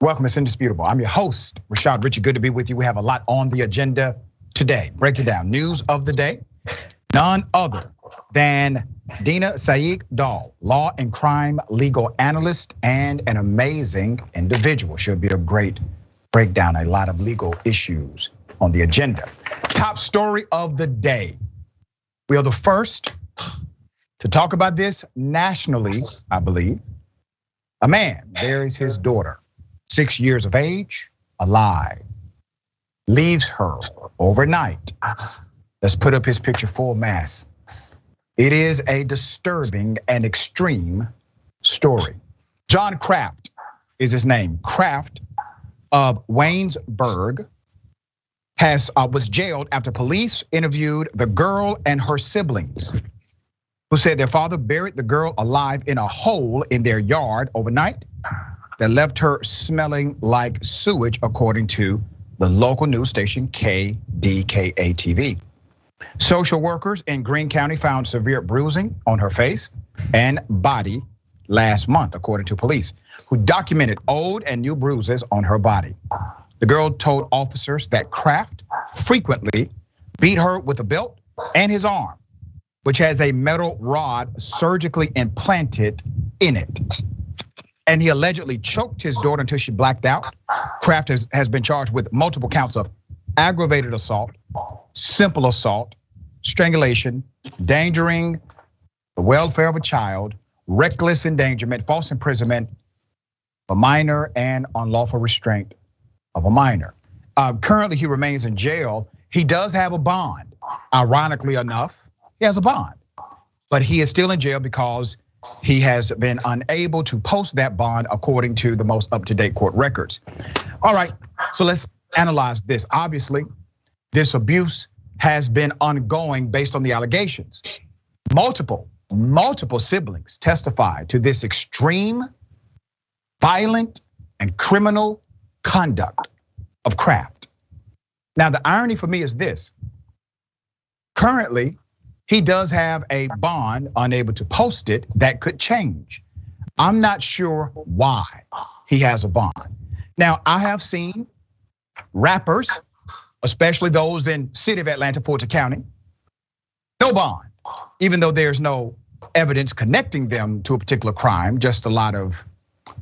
Welcome, it's Indisputable. I'm your host, Richey. Good to be with you. We have a lot on the agenda today. Break it down. News of the day. None other than Dina Sayegh, law and crime legal analyst and an amazing individual. Should be a great breakdown. A lot of legal issues on the agenda. Top story of the day. We are the first to talk about this nationally, I believe. A man buries his daughter, 6 years of age, alive, leaves her overnight. Let's put up his picture full mass. It is a disturbing and extreme story. John Kraft is his name. Kraft of Waynesburg was jailed after police interviewed the girl and her siblings, who said their father buried the girl alive in a hole in their yard overnight that left her smelling like sewage, according to the local news station KDKA-TV. Social workers in Greene County found severe bruising on her face and body last month, according to police, who documented old and new bruises on her body. The girl told officers that Kraft frequently beat her with a belt and his arm, which has a metal rod surgically implanted in it. And he allegedly choked his daughter until she blacked out. Kraft has been charged with multiple counts of aggravated assault, simple assault, strangulation, endangering the welfare of a child, reckless endangerment, false imprisonment of a minor, and unlawful restraint of a minor. Currently, he remains in jail. He does have a bond. Ironically enough, he has a bond, but he is still in jail because he has been unable to post that bond according to the most up-to-date court records. All right, so let's analyze this. Obviously, this abuse has been ongoing based on the allegations. Multiple siblings testified to this extreme, violent, and criminal conduct of Kraft. Now, the irony for me is this. Currently, he does have a bond, unable to post it, that could change. I'm not sure why he has a bond. Now, I have seen rappers, especially those in city of Atlanta, Fulton County, no bond, even though there's no evidence connecting them to a particular crime, just a lot of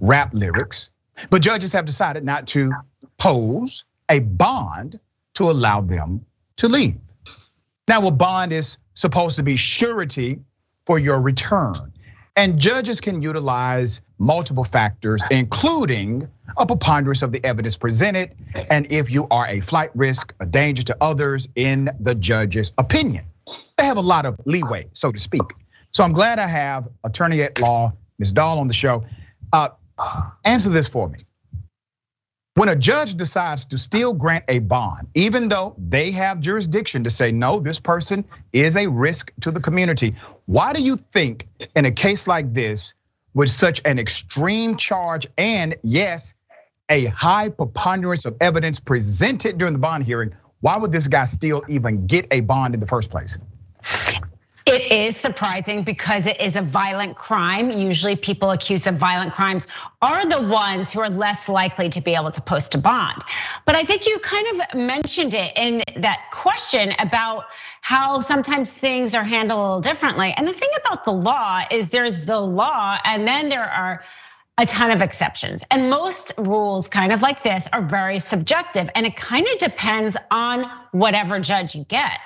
rap lyrics. But judges have decided not to pose a bond to allow them to leave. Now, a bond is supposed to be surety for your return. And judges can utilize multiple factors, including a preponderance of the evidence presented, and if you are a flight risk, a danger to others in the judge's opinion. They have a lot of leeway, so to speak. So I'm glad I have attorney at law, Ms. Dahl, on the show. Answer this for me. When a judge decides to still grant a bond, even though they have jurisdiction to say, no, this person is a risk to the community, why do you think in a case like this, with such an extreme charge and yes, a high preponderance of evidence presented during the bond hearing, why would this guy still even get a bond in the first place? It is surprising because it is a violent crime. Usually people accused of violent crimes are the ones who are less likely to be able to post a bond. But I think you kind of mentioned it in that question about how sometimes things are handled a little differently. And the thing about the law is there's the law and then there are a ton of exceptions. And most rules kind of like this are very subjective, and it kind of depends on whatever judge you get.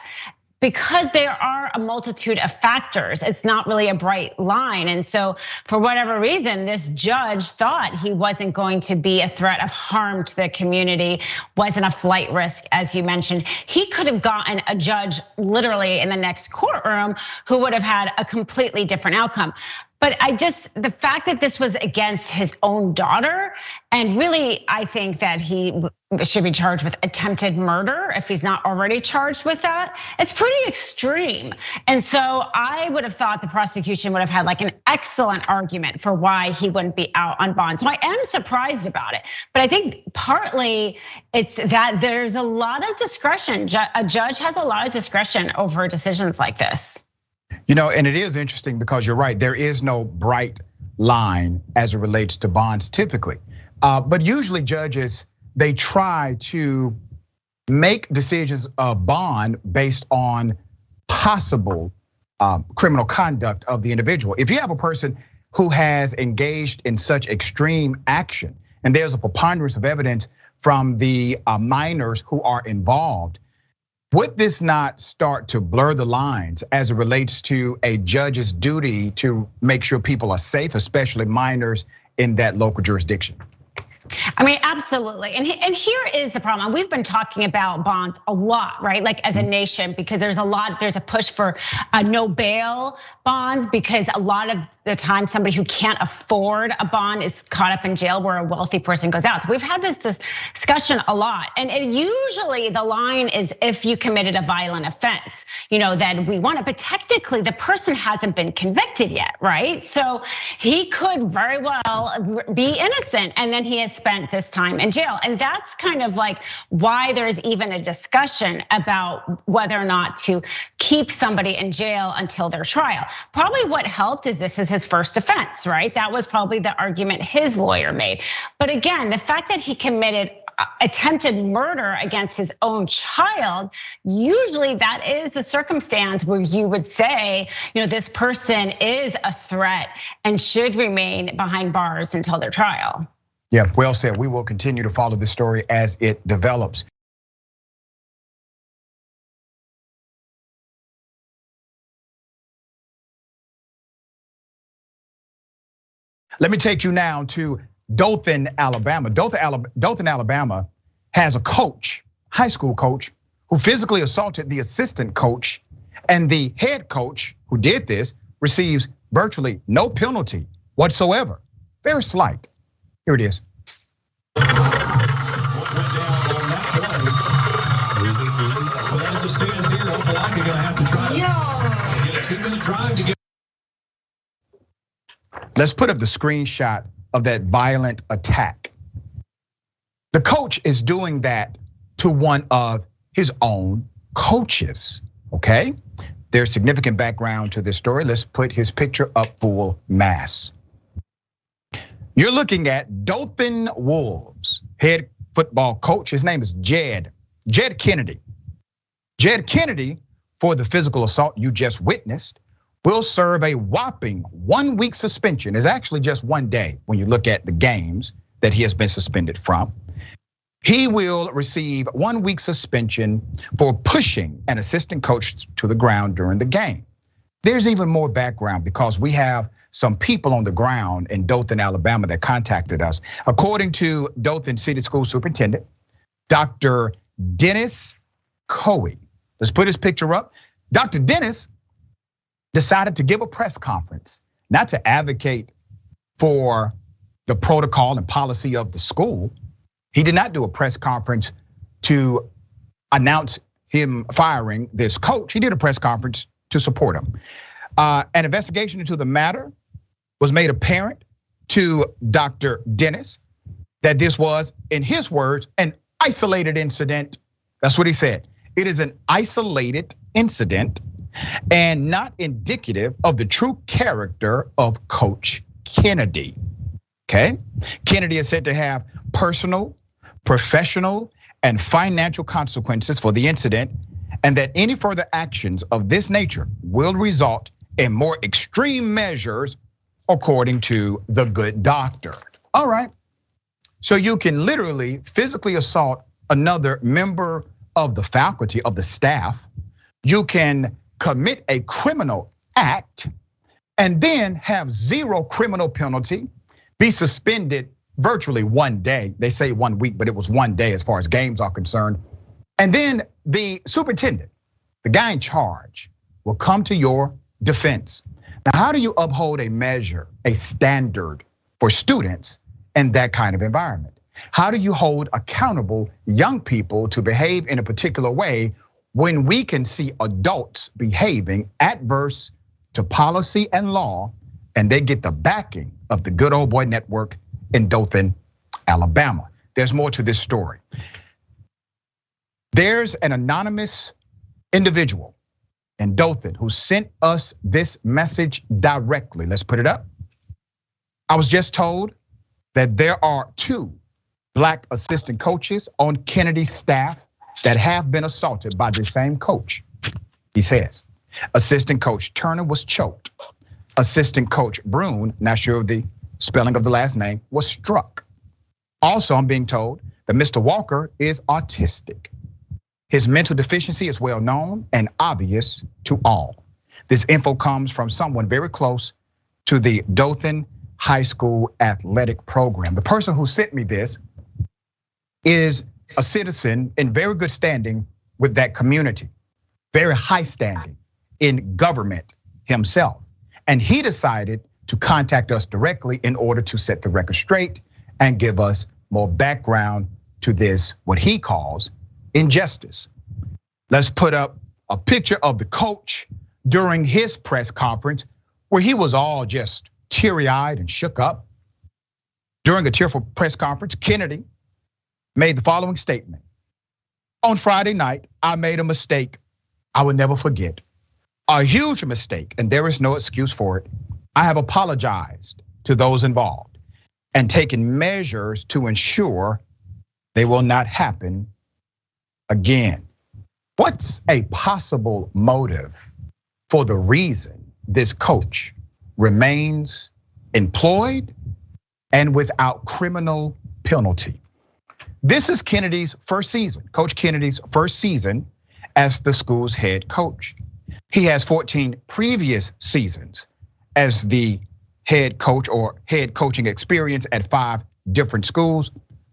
Because there are a multitude of factors, it's not really a bright line. And so for whatever reason, this judge thought he wasn't going to be a threat of harm to the community, wasn't a flight risk, as you mentioned. He could have gotten a judge literally in the next courtroom who would have had a completely different outcome. But the fact that this was against his own daughter, and really I think that he should be charged with attempted murder if he's not already charged with that. It's pretty extreme. And so I would have thought the prosecution would have had like an excellent argument for why he wouldn't be out on bond. So I am surprised about it. But I think partly it's that there's a lot of discretion. A judge has a lot of discretion over decisions like this. You know, and it is interesting because you're right, there is no bright line as it relates to bonds typically. But usually judges, they try to make decisions of bond based on possible criminal conduct of the individual. If you have a person who has engaged in such extreme action, and there's a preponderance of evidence from the minors who are involved, would this not start to blur the lines as it relates to a judge's duty to make sure people are safe, especially minors in that local jurisdiction? I mean, absolutely. And here is the problem. We've been talking about bonds a lot, right? Like as a nation, because there's a push for no bail bonds, because a lot of the time somebody who can't afford a bond is caught up in jail where a wealthy person goes out. So we've had this discussion a lot. And usually the line is if you committed a violent offense, then we want it. But technically the person hasn't been convicted yet, right? So he could very well be innocent, and then he has spent this time in jail. And that's kind of like why there's even a discussion about whether or not to keep somebody in jail until their trial. Probably what helped is this is his first offense, right? That was probably the argument his lawyer made. But again, the fact that he committed attempted murder against his own child, usually that is a circumstance where you would say, this person is a threat and should remain behind bars until their trial. Yeah, well said. We will continue to follow this story as it develops. Let me take you now to Dothan, Alabama. Dothan, Alabama has a coach, high school coach, who physically assaulted the assistant coach, and the head coach who did this receives virtually no penalty whatsoever. Very slight. Here it is. Let's put up the screenshot of that violent attack. The coach is doing that to one of his own coaches, okay? There's significant background to this story. Let's put his picture up full mass. You're looking at Dothan Wolves head football coach. His name is Jed Kennedy. Jed Kennedy, for the physical assault you just witnessed, will serve a whopping 1 week suspension. It's actually just 1 day when you look at the games that he has been suspended from. He will receive 1 week suspension for pushing an assistant coach to the ground during the game. There's even more background because we have some people on the ground in Dothan, Alabama that contacted us. According to Dothan City School Superintendent, Dr. Dennis Coey. Let's put his picture up. Dr. Dennis decided to give a press conference, not to advocate for the protocol and policy of the school. He did not do a press conference to announce him firing this coach. He did a press conference to support him. An investigation into the matter was made apparent to Dr. Dennis that this was, in his words, an isolated incident. That's what he said. It is an isolated incident and not indicative of the true character of Coach Kennedy, okay? Kennedy is said to have personal, professional, and financial consequences for the incident, and that any further actions of this nature will result in more extreme measures, according to the good doctor. All right, so you can literally physically assault another member of the faculty, of the staff. You can commit a criminal act and then have zero criminal penalty, be suspended virtually 1 day. They say 1 week, but it was 1 day as far as games are concerned. And then the superintendent, the guy in charge, will come to your defense. Now, how do you uphold a measure, a standard for students in that kind of environment? How do you hold accountable young people to behave in a particular way when we can see adults behaving adverse to policy and law, and they get the backing of the good old boy network in Dothan, Alabama? There's more to this story. There's an anonymous individual in Dothan who sent us this message directly. Let's put it up. I was just told that there are 2 Black assistant coaches on Kennedy's staff that have been assaulted by the same coach. He says, assistant coach Turner was choked. Assistant coach Brune, not sure of the spelling of the last name, was struck. Also, I'm being told that Mr. Walker is autistic. His mental deficiency is well known and obvious to all. This info comes from someone very close to the Dothan High School athletic program. The person who sent me this is a citizen in very good standing with that community, very high standing in government himself. And he decided to contact us directly in order to set the record straight and give us more background to this, what he calls injustice. Let's put up a picture of the coach during his press conference where he was all just teary-eyed and shook up. During a tearful press conference, Kennedy made the following statement. On Friday night, I made a mistake I will never forget. A huge mistake, and there is no excuse for it. I have apologized to those involved and taken measures to ensure they will not happen again. What's a possible motive for the reason this coach remains employed and without criminal penalty? This is Kennedy's first season, Coach Kennedy's first season as the school's head coach. He has 14 previous seasons as the head coach or head coaching experience at 5 different schools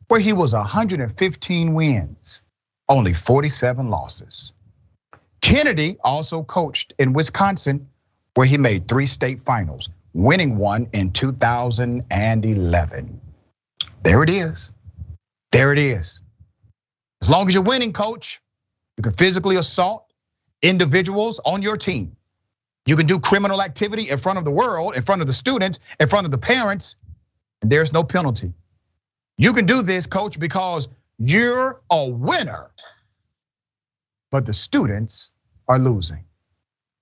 where he was 115 wins, only 47 losses. Kennedy also coached in Wisconsin where he made 3 state finals, winning one in 2011. There it is. There it is. As long as you're winning, coach, you can physically assault individuals on your team. You can do criminal activity in front of the world, in front of the students, in front of the parents, and there's no penalty. You can do this, coach, because you're a winner, but the students are losing.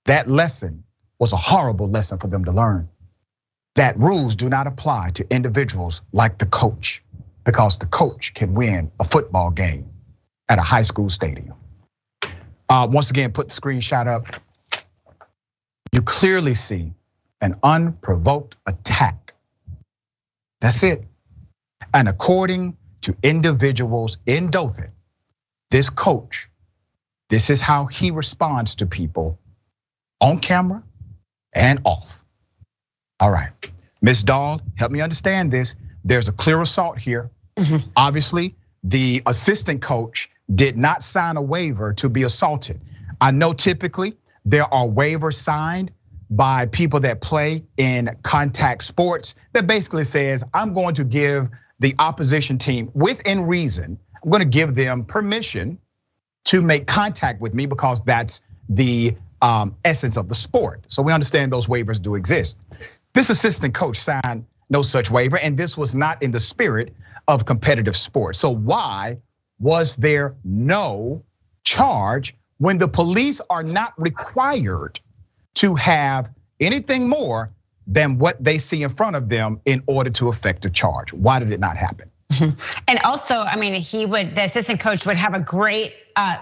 That lesson was a horrible lesson for them to learn. That rules do not apply to individuals like the coach, because the coach can win a football game at a high school stadium. Once again, put the screenshot up. You clearly see an unprovoked attack. That's it. And according to individuals in Dothan, this coach, this is how he responds to people on camera and off. All right, Ms. Dahl, help me understand this. There's a clear assault here. Obviously, the assistant coach did not sign a waiver to be assaulted. I know typically there are waivers signed by people that play in contact sports that basically says, I'm going to give the opposition team within reason, I'm gonna give them permission to make contact with me because that's the essence of the sport. So we understand those waivers do exist. This assistant coach signed no such waiver, and this was not in the spirit of competitive sports. So why was there no charge when the police are not required to have anything more than what they see in front of them in order to effect a charge? Why did it not happen? And also, I mean, the assistant coach would have a great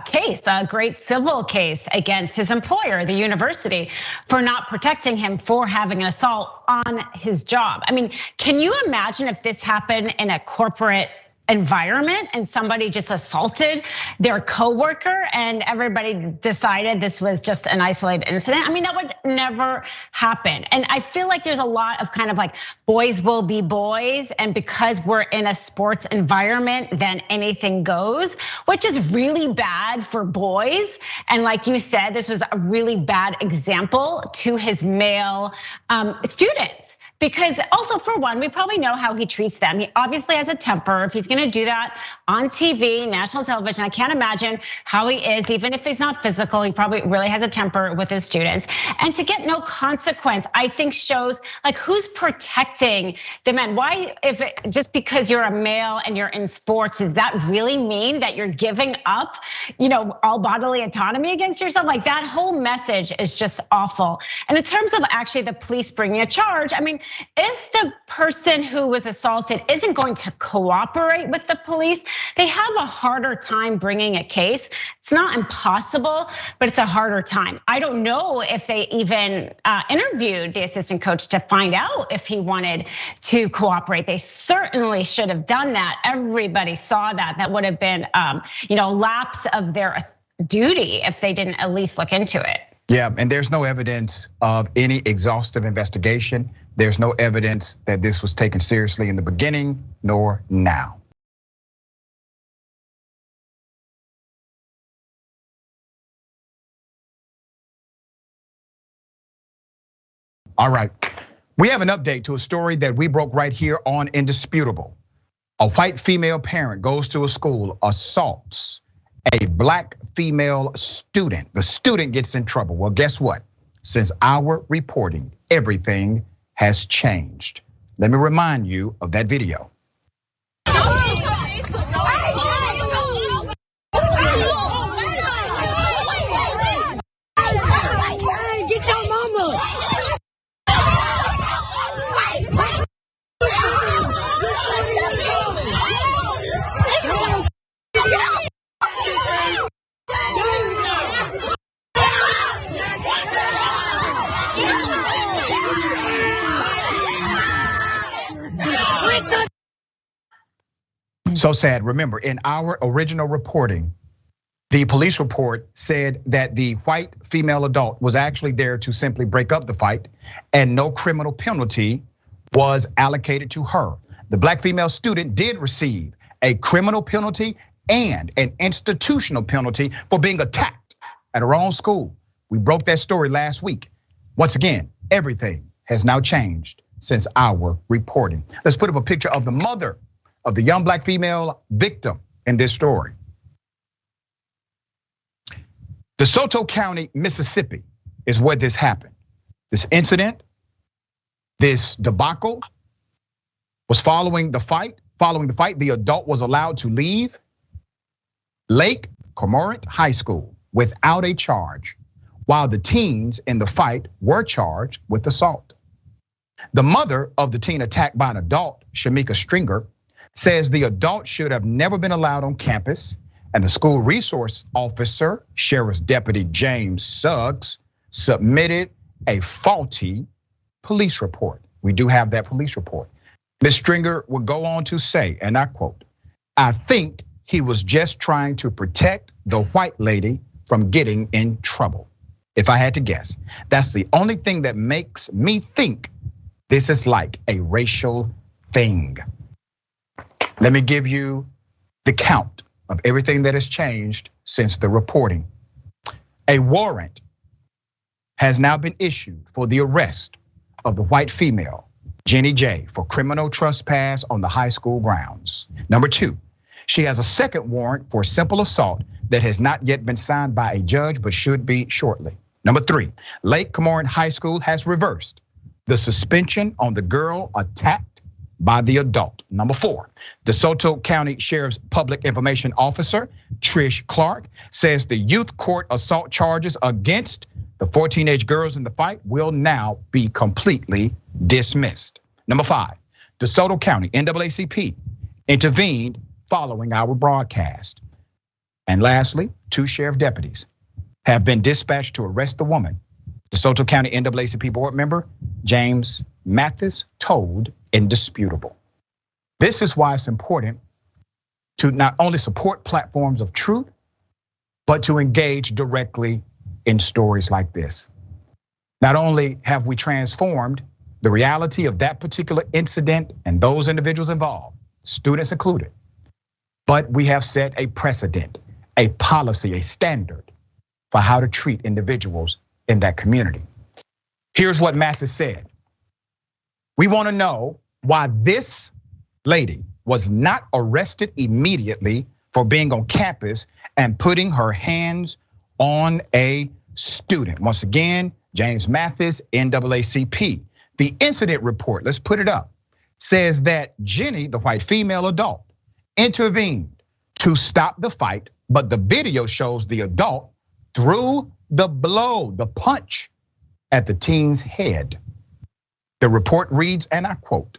case, a great civil case against his employer, the university, for not protecting him for having an assault on his job. I mean, can you imagine if this happened in a corporate environment and somebody just assaulted their coworker and everybody decided this was just an isolated incident? I mean, that would never happen. And I feel like there's a lot of kind of like boys will be boys, and because we're in a sports environment, then anything goes, which is really bad for boys. And like you said, this was a really bad example to his male students. Because also, for one, we probably know how he treats them. He obviously has a temper. If he's gonna do that on TV, national television, I can't imagine how he is, even if he's not physical, he probably really has a temper with his students. And to get no consequence, I think shows like who's protecting the men. Why, if just because you're a male and you're in sports, does that really mean that you're giving up, all bodily autonomy against yourself? Like that whole message is just awful. And in terms of actually the police bringing a charge, I mean, if the person who was assaulted isn't going to cooperate with the police, they have a harder time bringing a case. It's not impossible, but it's a harder time. I don't know if they even interviewed the assistant coach to find out if he wanted to cooperate. They certainly should have done that. Everybody saw that. That would have been, lapse of their duty if they didn't at least look into it. Yeah, and there's no evidence of any exhaustive investigation. There's no evidence that this was taken seriously in the beginning, nor now. All right, we have an update to a story that we broke right here on Indisputable. A white female parent goes to a school, assaults a black female student. The student gets in trouble. Well, guess what? Since our reporting, everything has changed. Let me remind you of that video. Get your mama. So sad. Remember, in our original reporting, the police report said that the white female adult was actually there to simply break up the fight and no criminal penalty was allocated to her. The black female student did receive a criminal penalty and an institutional penalty for being attacked at her own school. We broke that story last week. Once again, everything has now changed since our reporting. Let's put up a picture of the mother of the young black female victim in this story. DeSoto County, Mississippi is where this happened. This incident, this debacle was following the fight. Following the fight, the adult was allowed to leave Lake Cormorant High School without a charge, while the teens in the fight were charged with assault. The mother of the teen attacked by an adult, Shamika Stringer, says the adult should have never been allowed on campus, and the school resource officer, Sheriff's Deputy James Suggs, submitted a faulty police report. We do have that police report. Ms. Stringer would go on to say, and I quote, "I think he was just trying to protect the white lady from getting in trouble. If I had to guess, that's the only thing that makes me think this is like a racial thing." Let me give you the count of everything that has changed since the reporting. A warrant has now been issued for the arrest of the white female, Jenny J, for criminal trespass on the high school grounds. Number two, she has a second warrant for simple assault that has not yet been signed by a judge, but should be shortly. Number three, Lake Cormorant High School has reversed the suspension on the girl attacked by the adult. Number four, DeSoto County Sheriff's Public Information Officer, Trish Clark, says the youth court assault charges against the 4 teenage girls in the fight will now be completely dismissed. Number five, DeSoto County NAACP intervened following our broadcast. And lastly, 2 sheriff deputies have been dispatched to arrest the woman. DeSoto County NAACP board member James Mathis told Indisputable. This is why it's important to not only support platforms of truth, but to engage directly in stories like this. Not only have we transformed the reality of that particular incident and those individuals involved, students included, but we have set a precedent, a policy, a standard for how to treat individuals in that community. Here's what Mathis said. We want to know why this lady was not arrested immediately for being on campus and putting her hands on a student. Once again, James Mathis, NAACP. The incident report, let's put it up, says that Jenny, the white female adult, intervened to stop the fight, but the video shows the adult threw the blow, the punch at the teen's head. The report reads, and I quote,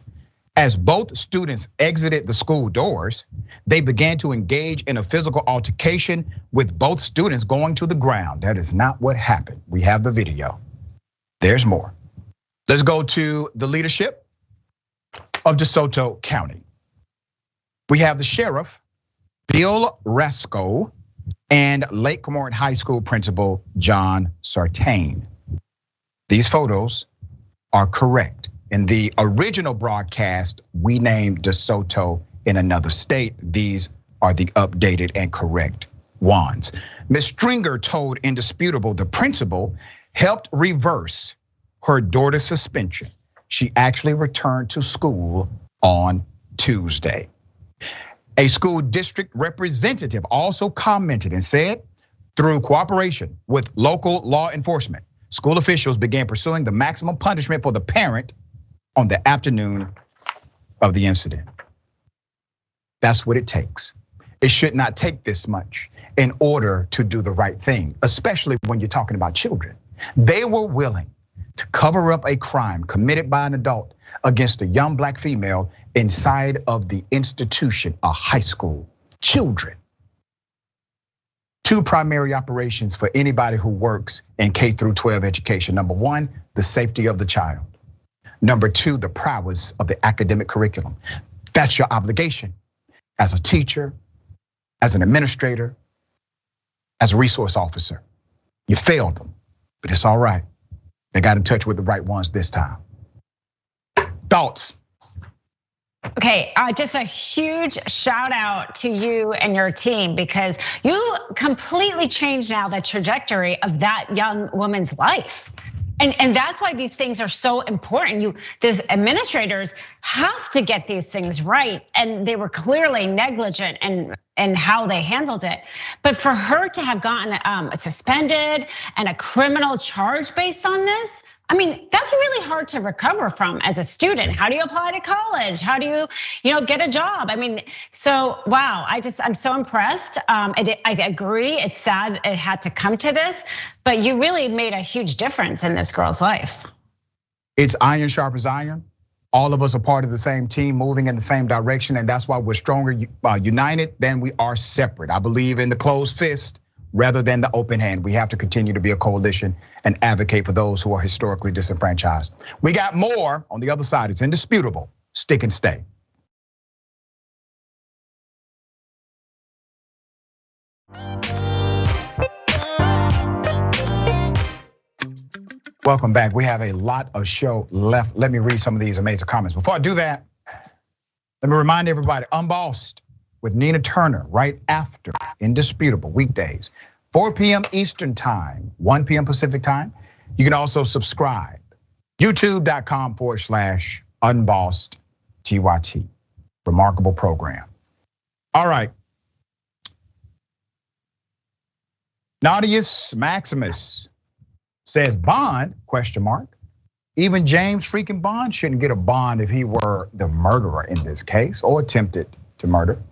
"As both students exited the school doors, they began to engage in a physical altercation with both students going to the ground." That is not what happened. We have the video. There's more. Let's go to the leadership of DeSoto County. We have the sheriff, Bill Rasco, and Lake Comorian High School principal, John Sartain. These photos are correct. In the original broadcast, we named DeSoto in another state. These are the updated and correct ones. Ms. Stringer told Indisputable the principal helped reverse her daughter's suspension. She actually returned to school on Tuesday. A school district representative also commented and said, through cooperation with local law enforcement, school officials began pursuing the maximum punishment for the parent on the afternoon of the incident. That's what it takes. It should not take this much in order to do the right thing, especially when you're talking about children. They were willing to cover up a crime committed by an adult against a young black female inside of the institution, a high school. Children. Two primary operations for anybody who works in K through 12 education. Number one, the safety of the child. Number two, the prowess of the academic curriculum. That's your obligation as a teacher, as an administrator, as a resource officer. You failed them, but it's all right. They got in touch with the right ones this time. Thoughts? Okay, just a huge shout out to you and your team, because you completely changed now the trajectory of that young woman's life. And that's why these things are so important. These administrators have to get these things right, and they were clearly negligent in how they handled it. But for her to have gotten suspended and a criminal charge based on this, I mean, that's really hard to recover from as a student. How do you apply to college? How do you get a job? I mean, so wow, I'm so impressed. I agree, it's sad it had to come to this, but you really made a huge difference in this girl's life. It's iron sharpens iron. All of us are part of the same team, moving in the same direction, and that's why we're stronger united than we are separate. I believe in the closed fist rather than the open hand. We have to continue to be a coalition and advocate for those who are historically disenfranchised. We got more on the other side. It's indisputable. Stick and stay. Welcome back. We have a lot of show left. Let me read some of these amazing comments. Before I do that, let me remind everybody, Unbossed with Nina Turner right after Indisputable, weekdays, 4 p.m. Eastern time, 1 p.m. Pacific time. You can also subscribe, youtube.com/unbossedTYT. Remarkable program. All right. Naudius Maximus says bond, ? Even James freaking Bond shouldn't get a bond if he were the murderer in this case or attempted to murder.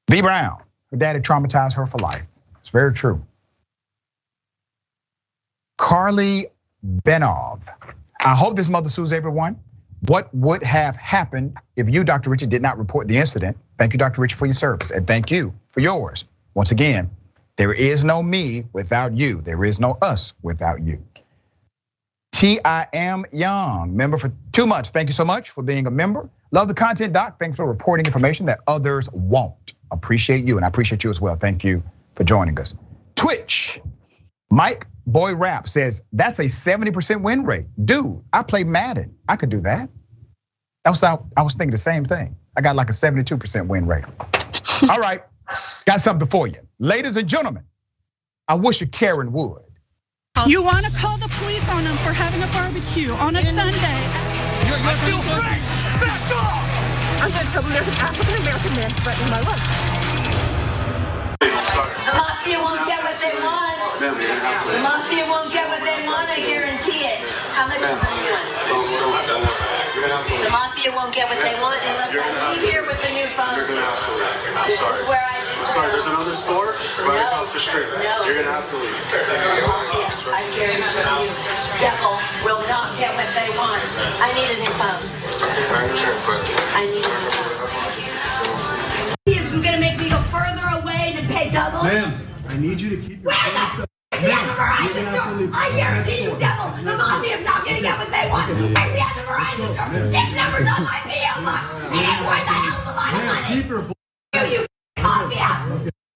V Brown, her daddy traumatized her for life. It's very true. Carly Benov, I hope this mother sues everyone. What would have happened if you, Dr. Richey, did not report the incident? Thank you, Dr. Richey, for your service, and thank you for yours. Once again, there is no me without you. There is no us without you. T.I.M. Young, member for 2 months. Thank you so much for being a member. Love the content, Doc. Thanks for reporting information that others won't. Appreciate you, and I appreciate you as well. Thank you for joining us. Twitch, Mike Boy Rap says, that's a 70% win rate. Dude, I play Madden. I could do that. I was thinking the same thing. I got like a 72% win rate. All right, got something for you. Ladies and gentlemen, I wish a Karen would. You want to call the police on them for having a barbecue on a Sunday. You're still free! Back off! I'm going to tell them there's an African-American man threatening my life. The mafia won't get what they want. The mafia won't get what they want, I guarantee it. How much is the new one? The mafia mafia won't get what they want unless I leave here with the new phone. You're gonna have to leave. I'm This sorry. is where I I'm sorry. There's another store right across the street. No. You're gonna have to leave. The mafia, I guarantee you, devil will not get what they want. I need a new phone. I need a new phone. He is gonna make me go further away to pay double. Ma'am, I need you to keep your hands up. It's the other Verizon store. I guarantee you, devil, the mafia's not gonna get what they want. It's the other Verizon store. This number's on my PO box. And it's worth a hell of a lot of money. Keep your You mafia.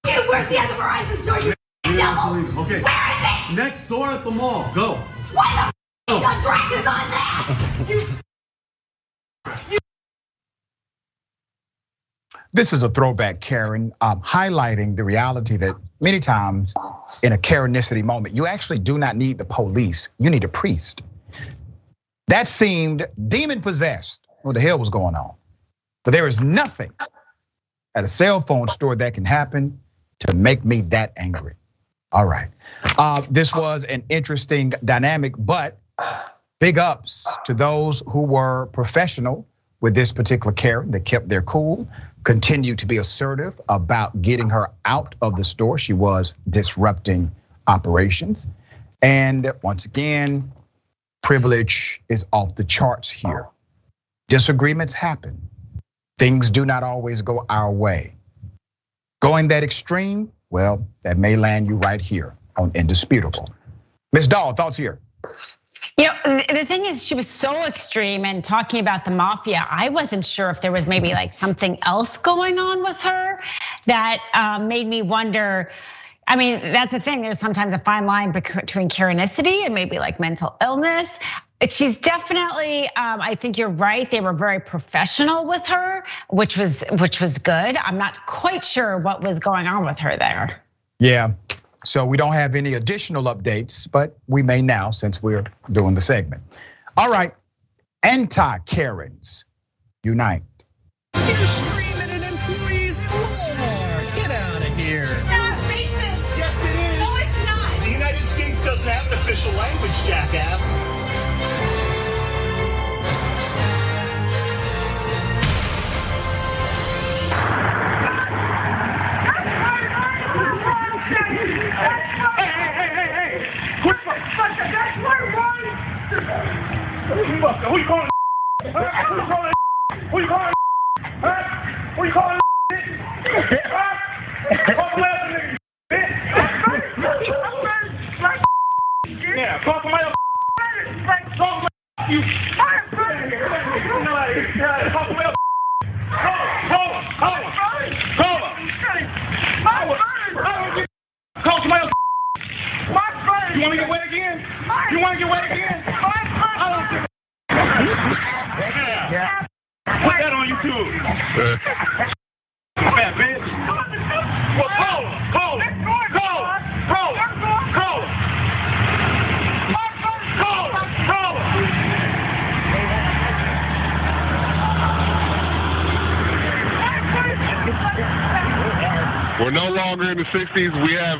You, where's the other Verizon store? You devil. Okay. Where is it? Next door at the mall. Go. Why the address is on that? This is a throwback, Karen, highlighting the reality that many times in a Karenicity moment, you actually do not need the police, you need a priest. That seemed demon possessed. What the hell was going on? But there is nothing at a cell phone store that can happen to make me that angry. All right, this was an interesting dynamic, but big ups to those who were professional with this particular Karen that kept their cool, continued to be assertive about getting her out of the store. She was disrupting operations. And once again, privilege is off the charts here. Disagreements happen. Things do not always go our way. Going that extreme, well, that may land you right here on Indisputable. Ms. Dahl, thoughts here? You know, the thing is, she was so extreme and talking about the mafia. I wasn't sure if there was maybe like something else going on with her that made me wonder. I mean, that's the thing. There's sometimes a fine line between Karenicity and maybe like mental illness. She's definitely, I think you're right. They were very professional with her, which was good. I'm not quite sure what was going on with her there. Yeah. So we don't have any additional updates, but we may now since we're doing the segment. All right, anti-Karens unite. You're screaming at employees at Walmart. Get out of here. Not racist. Yes, it is. No, it's not. The United States doesn't have an official language, jackass. Who you calling? Who you calling? Who you calling? Who you calling? Yeah, call somebody else. Call you. Call somebody else. Call somebody else. You want to get wet again? You want to get wet again? I don't think. Yeah. Put that on YouTube. Fat bitch. Well, call her. Call her. Call her. Call her. Call her. Call her. Call her. We're no longer in the 60s. We have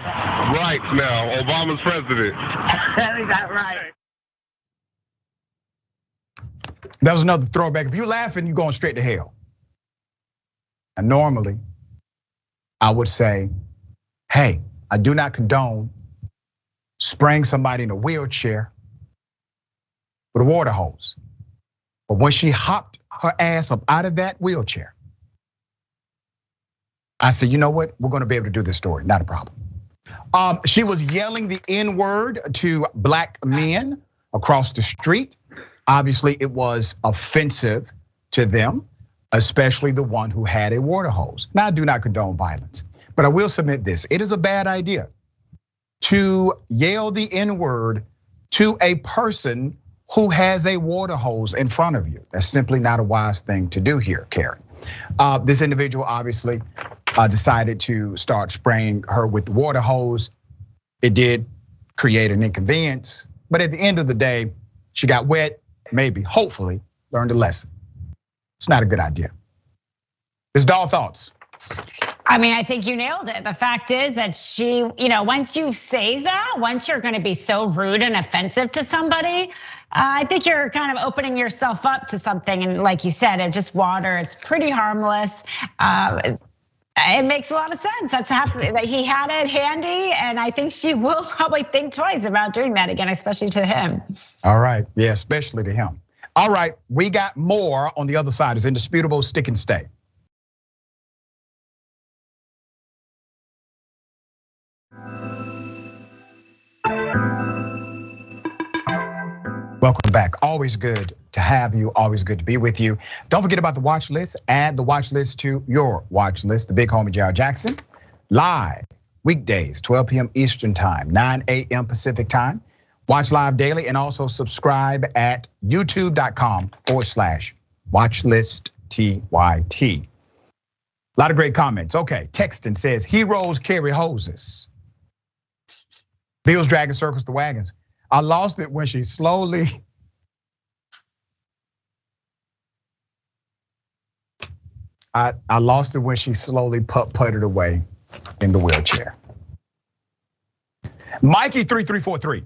rights now. Obama's president. Is that right? That was another throwback. If you're laughing, you're going straight to hell. And normally, I would say, hey, I do not condone spraying somebody in a wheelchair with a water hose. But when she hopped her ass up out of that wheelchair, I said, you know what? We're gonna be able to do this story, not a problem. She was yelling the N-word to black men across the street. Obviously, it was offensive to them, especially the one who had a water hose. Now, I do not condone violence, but I will submit this. It is a bad idea to yell the N-word to a person who has a water hose in front of you. That's simply not a wise thing to do here, Karen. This individual obviously decided to start spraying her with the water hose. It did create an inconvenience, but at the end of the day, she got wet, maybe, hopefully, learned a lesson. It's not a good idea. Ms. Dahl, thoughts? I mean, I think you nailed it. The fact is that she, once you say that, once you're gonna be so rude and offensive to somebody, I think you're kind of opening yourself up to something. And like you said, it's just water. It's pretty harmless. It makes a lot of sense. That's happening. That he had it handy, and I think she will probably think twice about doing that again, especially to him. All right, yeah, especially to him. All right, we got more on the other side. It's Indisputable, stick and stay. Welcome back. Always good to have you. Always good to be with you. Don't forget about the watch list. Add the watch list to your watch list. The big homie Jared Jackson, live weekdays, 12 p.m. Eastern time, 9 a.m. Pacific time. Watch live daily and also subscribe at youtube.com/watchlist TYT. A lot of great comments. Okay, Texton says heroes carry hoses. Bill's dragging circles the wagons. I lost it when she slowly. I lost it when she slowly putted away in the wheelchair. Mikey 3343.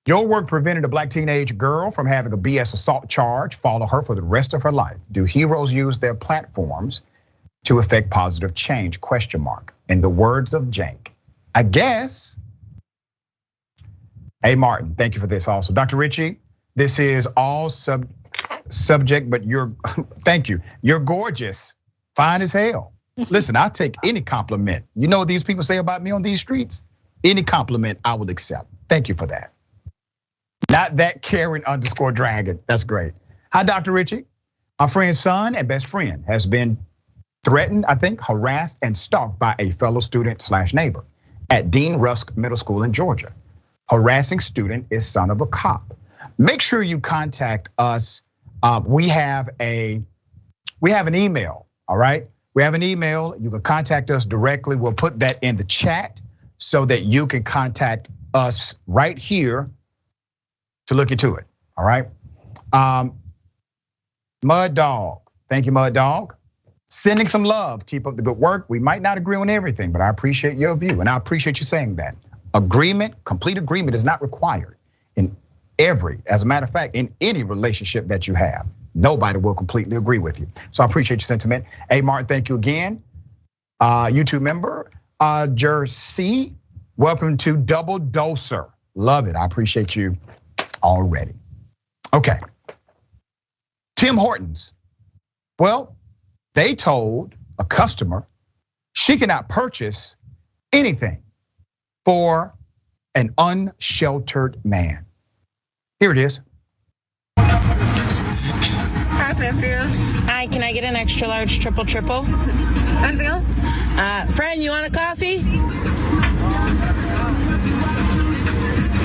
Your work prevented a black teenage girl from having a BS assault charge follow her for the rest of her life. Do heroes use their platforms to affect positive change? ? In the words of Jank, I guess. Hey, Martin, thank you for this also. Dr. Richey, this is all subject, but thank you. You're gorgeous, fine as hell. Listen, I'll take any compliment. You know what these people say about me on these streets? Any compliment I will accept. Thank you for that. Not that Karen _dragon, that's great. Hi, Dr. Richey. My friend's son and best friend has been threatened, I think, harassed and stalked by a fellow student / neighbor at Dean Rusk Middle School in Georgia. Harassing student is son of a cop. Make sure you contact us. We have an email, all right? We have an email. You can contact us directly. We'll put that in the chat so that you can contact us right here to look into it, all right? Mud Dog, thank you, Mud Dog. Sending some love, keep up the good work. We might not agree on everything, but I appreciate your view and I appreciate you saying that. Complete agreement is not required as a matter of fact, in any relationship that you have. Nobody will completely agree with you. So I appreciate your sentiment. Hey, Martin, thank you again. YouTube member, Jersey, welcome to Double Doser. Love it, I appreciate you already. Okay, Tim Hortons. Well, they told a customer she cannot purchase anything for an unsheltered man. Here it is. Hi, Fairfield. Hi, can I get an extra large triple? Fairfield? Friend, you want a coffee?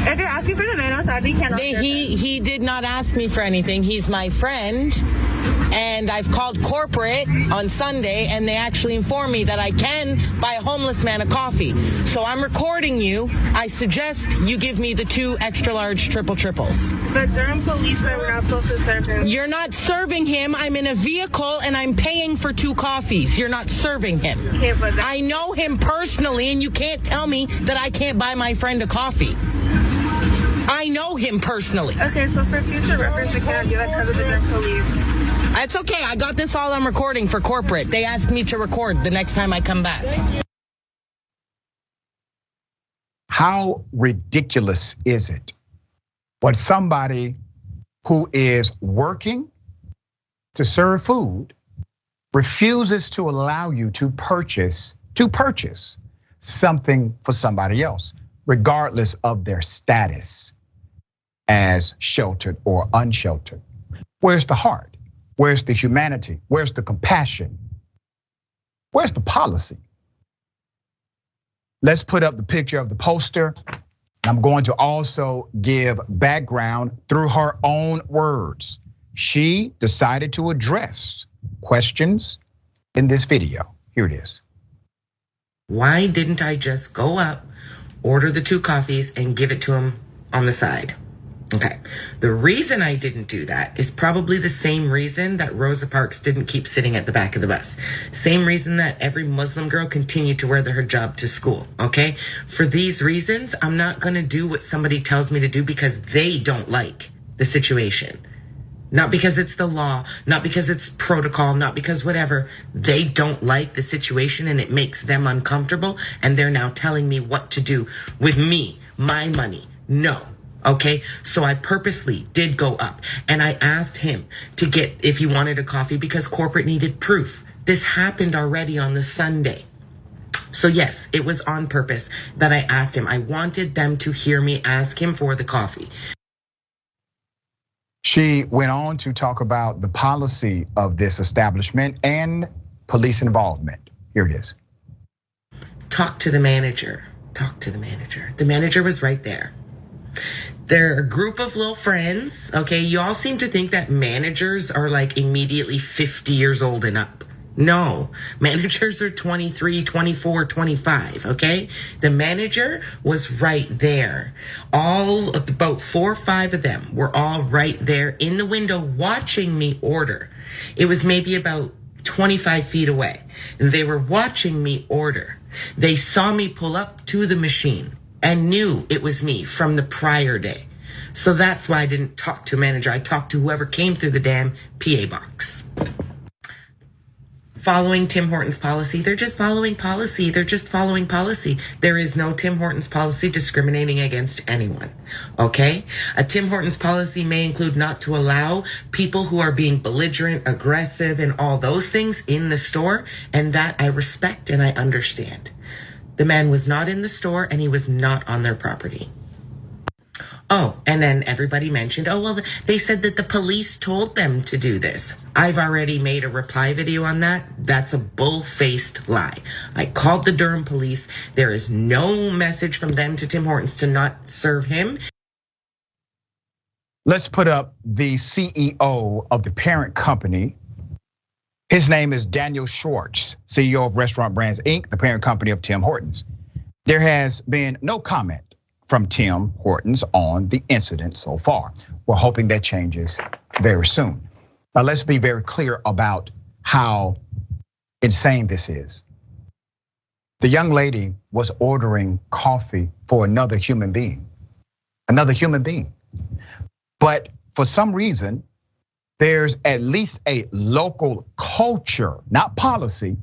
If you're asking for the man outside, we cannot. He did not ask me for anything. He's my friend. And I've called corporate on Sunday and they actually informed me that I can buy a homeless man a coffee. So I'm recording you. I suggest you give me the 2 extra large triples. But Durham policemen, we're not supposed to serve him. You're not serving him. I'm in a vehicle and I'm paying for 2 coffees. You're not serving him. Okay, but I know him personally and you can't tell me that I can't buy my friend a coffee. I know him personally. Okay, so for future reference, we cannot do that because of the Durham police. That's okay. I got this all on recording for corporate. They asked me to record the next time I come back. How ridiculous is it when somebody who is working to serve food refuses to allow you to purchase something for somebody else, regardless of their status as sheltered or unsheltered? Where's the heart? Where's the humanity? Where's the compassion? Where's the policy? Let's put up the picture of the poster. I'm going to also give background through her own words. She decided to address questions in this video. Here it is. Why didn't I just go up, order the 2 coffees and give it to him on the side? Okay, the reason I didn't do that is probably the same reason that Rosa Parks didn't keep sitting at the back of the bus. Same reason that every Muslim girl continued to wear the hijab to school, okay? For these reasons, I'm not gonna do what somebody tells me to do because they don't like the situation. Not because it's the law, not because it's protocol, not because whatever. They don't like the situation and it makes them uncomfortable. And they're now telling me what to do with me, my money. No. Okay. So I purposely did go up and I asked him to get, if he wanted a coffee, because corporate needed proof. This happened already on the Sunday. So yes, it was on purpose that I asked him. I wanted them to hear me ask him for the coffee. She went on to talk about the policy of this establishment and police involvement. Here it is. Talk to the manager. Talk to the manager. The manager was right there. They're a group of little friends, okay? You all seem to think that managers are like immediately 50 years old and up. No, managers are 23, 24, 25, okay? The manager was right there. About 4 or 5 of them were all right there in the window watching me order. It was maybe about 25 feet away. They were watching me order. They saw me pull up to the machine and knew it was me from the prior day. So that's why I didn't talk to a manager. I talked to whoever came through the damn PA box. Following Tim Hortons policy. They're just following policy. They're just following policy. There is no Tim Hortons policy discriminating against anyone, okay? A Tim Hortons policy may include not to allow people who are being belligerent, aggressive, and all those things in the store, and that I respect and I understand. The man was not in the store and he was not on their property. Oh, and then everybody mentioned, oh, well, they said that the police told them to do this. I've already made a reply video on that. That's a bull-faced lie. I called the Durham police. There is no message from them to Tim Hortons to not serve him. Let's put up the CEO of the parent company. His name is Daniel Schwartz, CEO of Restaurant Brands, Inc., the parent company of Tim Hortons. There has been no comment from Tim Hortons on the incident so far. We're hoping that changes very soon. Now let's be very clear about how insane this is. The young lady was ordering coffee for another human being. But for some reason, there's at least a local culture, not policy,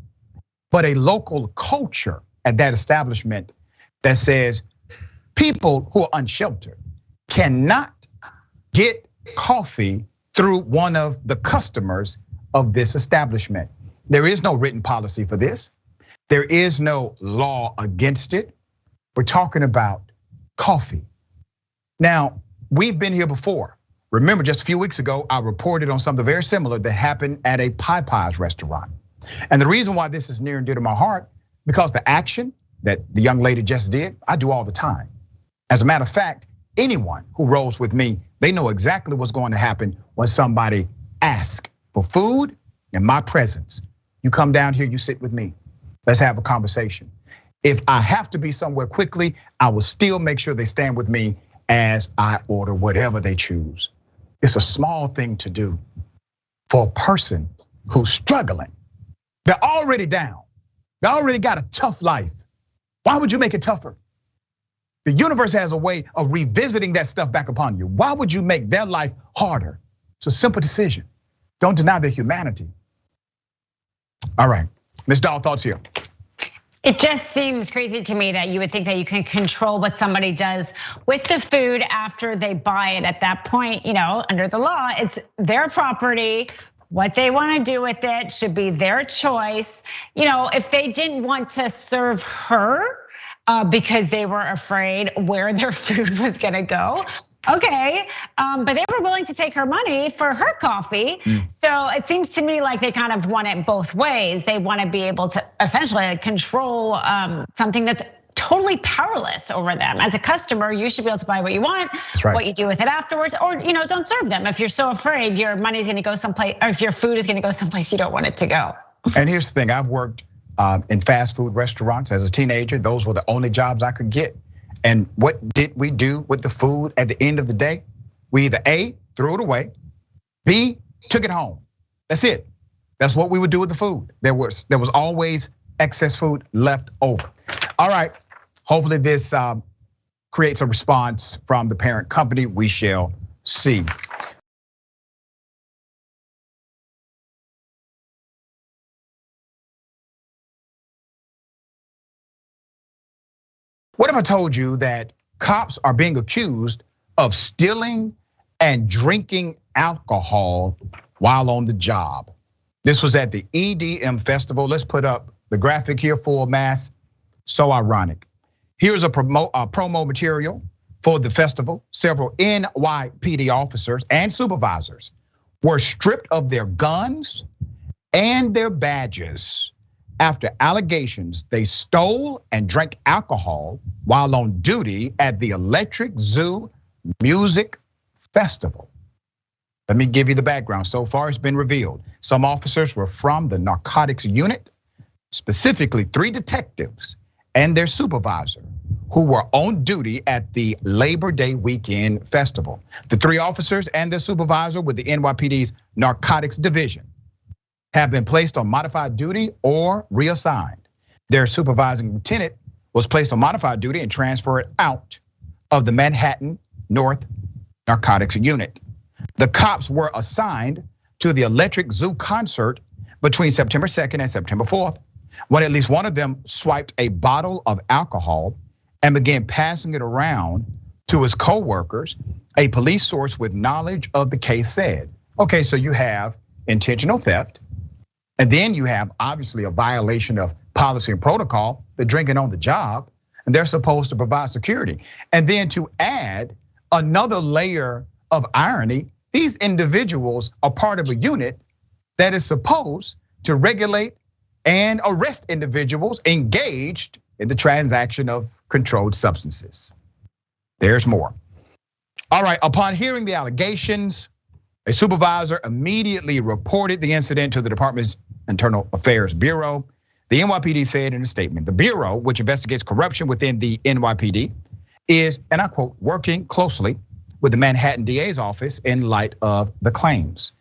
but a local culture at that establishment that says people who are unsheltered cannot get coffee through one of the customers of this establishment. There is no written policy for this. There is no law against it. We're talking about coffee. Now, we've been here before. Remember, just a few weeks ago, I reported on something very similar that happened at a Popeyes restaurant. And the reason why this is near and dear to my heart, because the action that the young lady just did, I do all the time. As a matter of fact, anyone who rolls with me, they know exactly what's going to happen when somebody asks for food in my presence. You come down here, you sit with me. Let's have a conversation. If I have to be somewhere quickly, I will still make sure they stand with me as I order whatever they choose. It's a small thing to do for a person who's struggling. They're already down. They already got a tough life. Why would you make it tougher? The universe has a way of revisiting that stuff back upon you. Why would you make their life harder? It's a simple decision. Don't deny their humanity. All right, Ms. Dahl, thoughts here. It just seems crazy to me that you would think that you can control what somebody does with the food after they buy it. At that point, under the law, it's their property. What they want to do with it should be their choice. If they didn't want to serve her because they were afraid where their food was going to go, okay, but they were willing to take her money for her coffee. So it seems to me like they kind of want it both ways. They want to be able to essentially control something that's totally powerless over them. As a customer, you should be able to buy what you want, right. What you do with it afterwards, or don't serve them if you're so afraid your money's gonna go someplace, or if your food is gonna go someplace you don't want it to go. And here's the thing, I've worked in fast food restaurants as a teenager. Those were the only jobs I could get. And what did we do with the food at the end of the day? We either A, threw it away, B, took it home. That's it. That's what we would do with the food. There was always excess food left over. All right, hopefully this creates a response from the parent company. We shall see. What if I told you that cops are being accused of stealing and drinking alcohol while on the job? This was at the EDM festival. Let's put up the graphic here, full mass. So ironic. Here's a promo material for the festival. Several NYPD officers and supervisors were stripped of their guns and their badges after allegations they stole and drank alcohol while on duty at the Electric Zoo Music Festival. Let me give you the background. So far, it's been revealed. Some officers were from the narcotics unit, specifically 3 detectives and their supervisor, who were on duty at the Labor Day weekend festival. The 3 officers and their supervisor with the NYPD's narcotics division have been placed on modified duty or reassigned. Their supervising lieutenant was placed on modified duty and transferred out of the Manhattan North Narcotics Unit. The cops were assigned to the Electric Zoo concert between September 2nd and September 4th, when at least one of them swiped a bottle of alcohol and began passing it around to his co-workers. A police source with knowledge of the case said, okay, so you have intentional theft, and then you have obviously a violation of policy and protocol, the drinking on the job, and they're supposed to provide security. And then to add another layer of irony, these individuals are part of a unit that is supposed to regulate and arrest individuals engaged in the transaction of controlled substances. There's more. All right, upon hearing the allegations, a supervisor immediately reported the incident to the department's Internal Affairs Bureau. The NYPD said in a statement, the Bureau, which investigates corruption within the NYPD, is, and I quote, working closely with the Manhattan DA's office in light of the claims.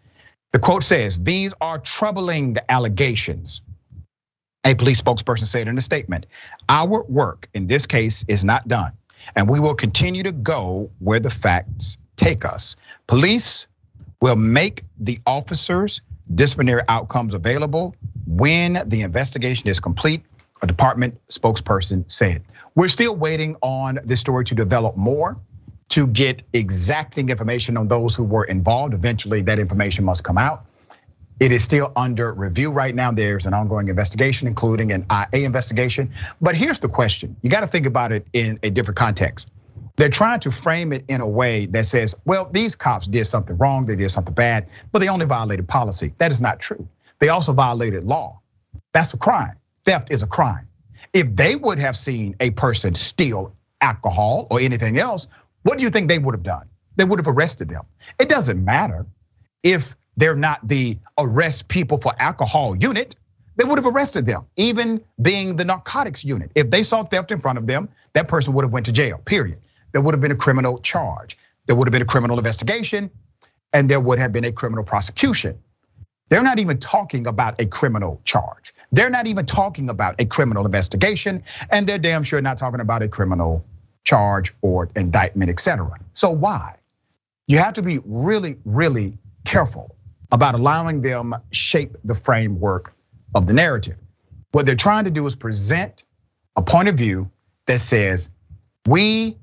The quote says, these are troubling allegations. A police spokesperson said in a statement, our work in this case is not done, and we will continue to go where the facts take us. Police will make the officers' disciplinary outcomes available when the investigation is complete, a department spokesperson said. We're still waiting on this story to develop more, to get exacting information on those who were involved. Eventually, that information must come out. It is still under review right now. There's an ongoing investigation, including an IA investigation. But here's the question. You got to think about it in a different context. They're trying to frame it in a way that says, well, these cops did something wrong, they did something bad, but they only violated policy. That is not true. They also violated law. That's a crime. Theft is a crime. If they would have seen a person steal alcohol or anything else, what do you think they would have done? They would have arrested them. It doesn't matter if they're not the arrest people for alcohol unit, they would have arrested them, even being the narcotics unit. If they saw theft in front of them, that person would have went to jail, period. There would have been a criminal charge. There would have been a criminal investigation, and there would have been a criminal prosecution. They're not even talking about a criminal charge. They're not even talking about a criminal investigation, and they're damn sure not talking about a criminal charge or indictment, etc. So why? You have to be really, really careful about allowing them shape the framework of the narrative. What they're trying to do is present a point of view that says, we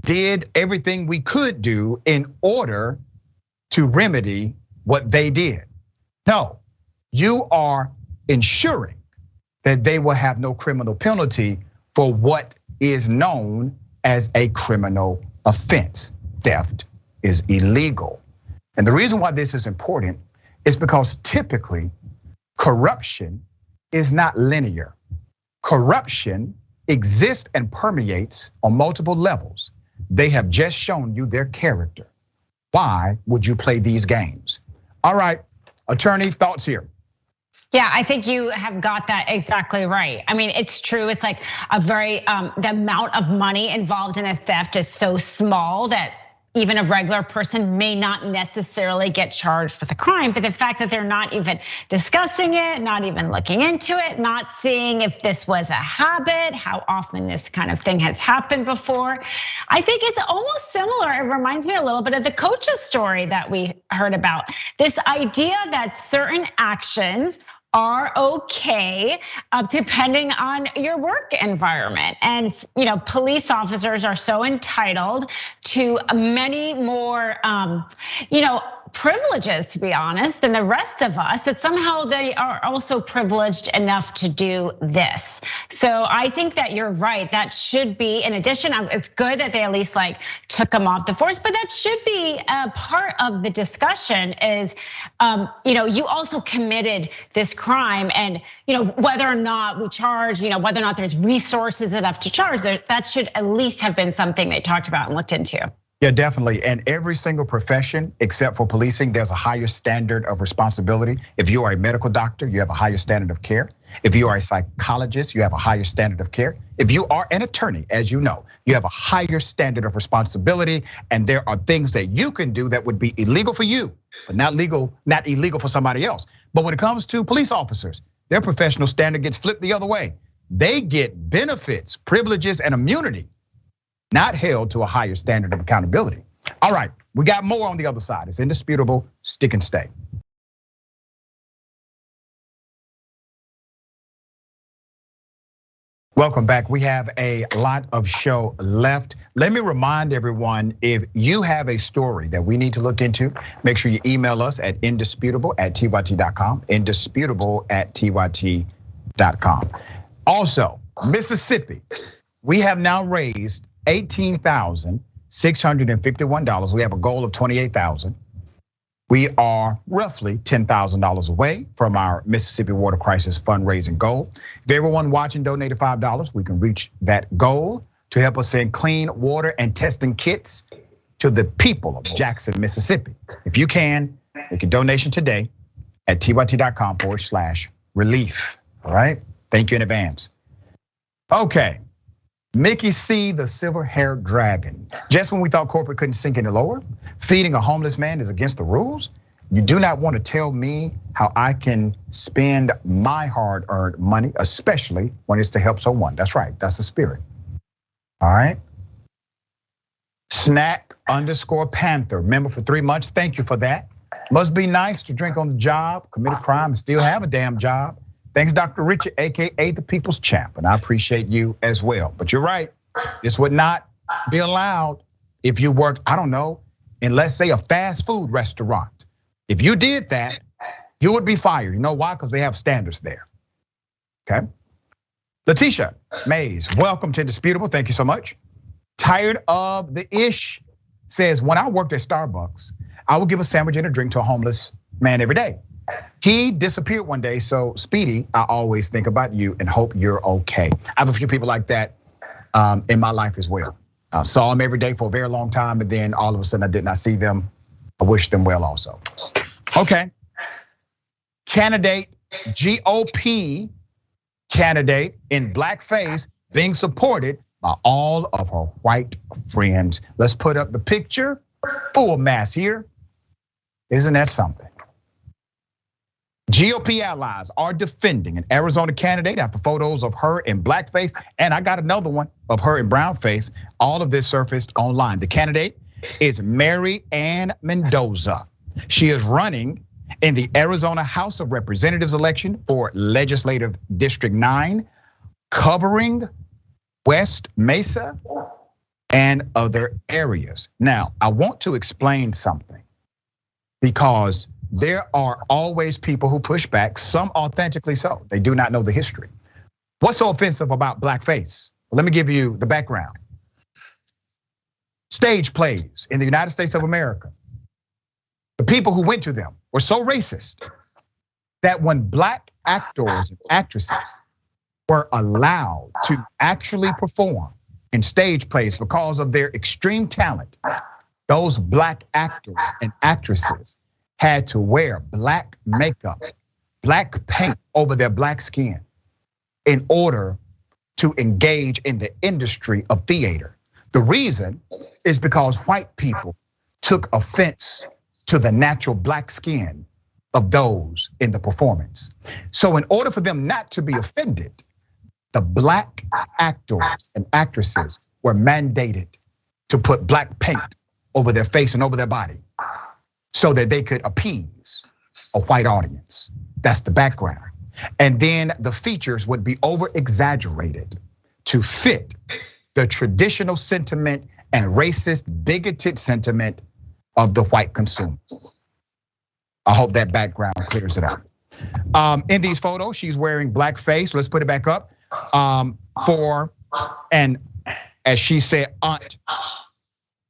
did everything we could do in order to remedy what they did. No, you are ensuring that they will have no criminal penalty for what is known as a criminal offense. Theft is illegal. And the reason why this is important is because typically corruption is not linear. Corruption exists and permeates on multiple levels. They have just shown you their character. Why would you play these games? All right, attorney, thoughts here. Yeah, I think you have got that exactly right. I mean, it's true. It's like a very, the amount of money involved in a theft is so small that even a regular person may not necessarily get charged with a crime, but the fact that they're not even discussing it, not even looking into it, not seeing if this was a habit, how often this kind of thing has happened before. I think it's almost similar. It reminds me a little bit of the coach's story that we heard about. This idea that certain actions are okay depending on your work environment. And police officers are so entitled to many more privileges, to be honest, than the rest of us, that somehow they are also privileged enough to do this. So I think that you're right. That should be, in addition, it's good that they at least took them off the force, but that should be a part of the discussion is, you also committed this crime, and whether or not we charge, whether or not there's resources enough to charge, that should at least have been something they talked about and looked into. Yeah, definitely. And every single profession, except for policing, there's a higher standard of responsibility. If you are a medical doctor, you have a higher standard of care. If you are a psychologist, you have a higher standard of care. If you are an attorney, as you know, you have a higher standard of responsibility. And there are things that you can do that would be illegal for you, but not illegal for somebody else. But when it comes to police officers, their professional standard gets flipped the other way. They get benefits, privileges, and immunity, not held to a higher standard of accountability. All right, we got more on the other side. It's indisputable, stick and stay. Welcome back. We have a lot of show left. Let me remind everyone, if you have a story that we need to look into, make sure you email us at indisputable@tyt.com, indisputable@tyt.com. Also, Mississippi, we have now raised $18,651. We have a goal of $28,000. We are roughly $10,000 away from our Mississippi Water Crisis fundraising goal. If everyone watching donated $5, we can reach that goal to help us send clean water and testing kits to the people of Jackson, Mississippi. If you can, make a donation today at tyt.com/relief. All right, thank you in advance. Okay. Mickey C, the silver-haired dragon. Just when we thought corporate couldn't sink any lower, feeding a homeless man is against the rules. You do not want to tell me how I can spend my hard-earned money, especially when it's to help someone. That's right, that's the spirit. All right. Snack_Panther, member for 3 months. Thank you for that. Must be nice to drink on the job, commit a crime, and still have a damn job. Thanks, Dr. Richey, AKA the People's Champ, and I appreciate you as well. But you're right, this would not be allowed if you worked, I don't know, in let's say a fast food restaurant. If you did that, you would be fired. You know why? Because they have standards there, okay? Letitia Mays, welcome to Indisputable, thank you so much. Tired of the ish, says, when I worked at Starbucks, I would give a sandwich and a drink to a homeless man every day. He disappeared one day, so Speedy, I always think about you and hope you're okay. I have a few people like that in my life as well. I saw them every day for a very long time, and then all of a sudden I did not see them. I wish them well also. Okay, candidate, GOP candidate in blackface being supported by all of her white friends. Let's put up the picture, full mass here. Isn't that something? GOP allies are defending an Arizona candidate after photos of her in blackface, and I got another one of her in brownface. All of this surfaced online. The candidate is Mary Ann Mendoza. She is running in the Arizona House of Representatives election for Legislative District 9, covering West Mesa and other areas. Now, I want to explain something because there are always people who push back, some authentically so. They do not know the history. What's so offensive about blackface? Well, let me give you the background. Stage plays in the United States of America, the people who went to them were so racist that when black actors and actresses were allowed to actually perform in stage plays because of their extreme talent, those black actors and actresses had to wear black makeup, black paint over their black skin in order to engage in the industry of theater. The reason is because white people took offense to the natural black skin of those in the performance. So in order for them not to be offended, the black actors and actresses were mandated to put black paint over their face and over their body so that they could appease a white audience. That's the background. And then the features would be over exaggerated to fit the traditional sentiment and racist, bigoted sentiment of the white consumer. I hope that background clears it up. In these photos, she's wearing blackface. Let's put it back up. For, and as she said, Aunt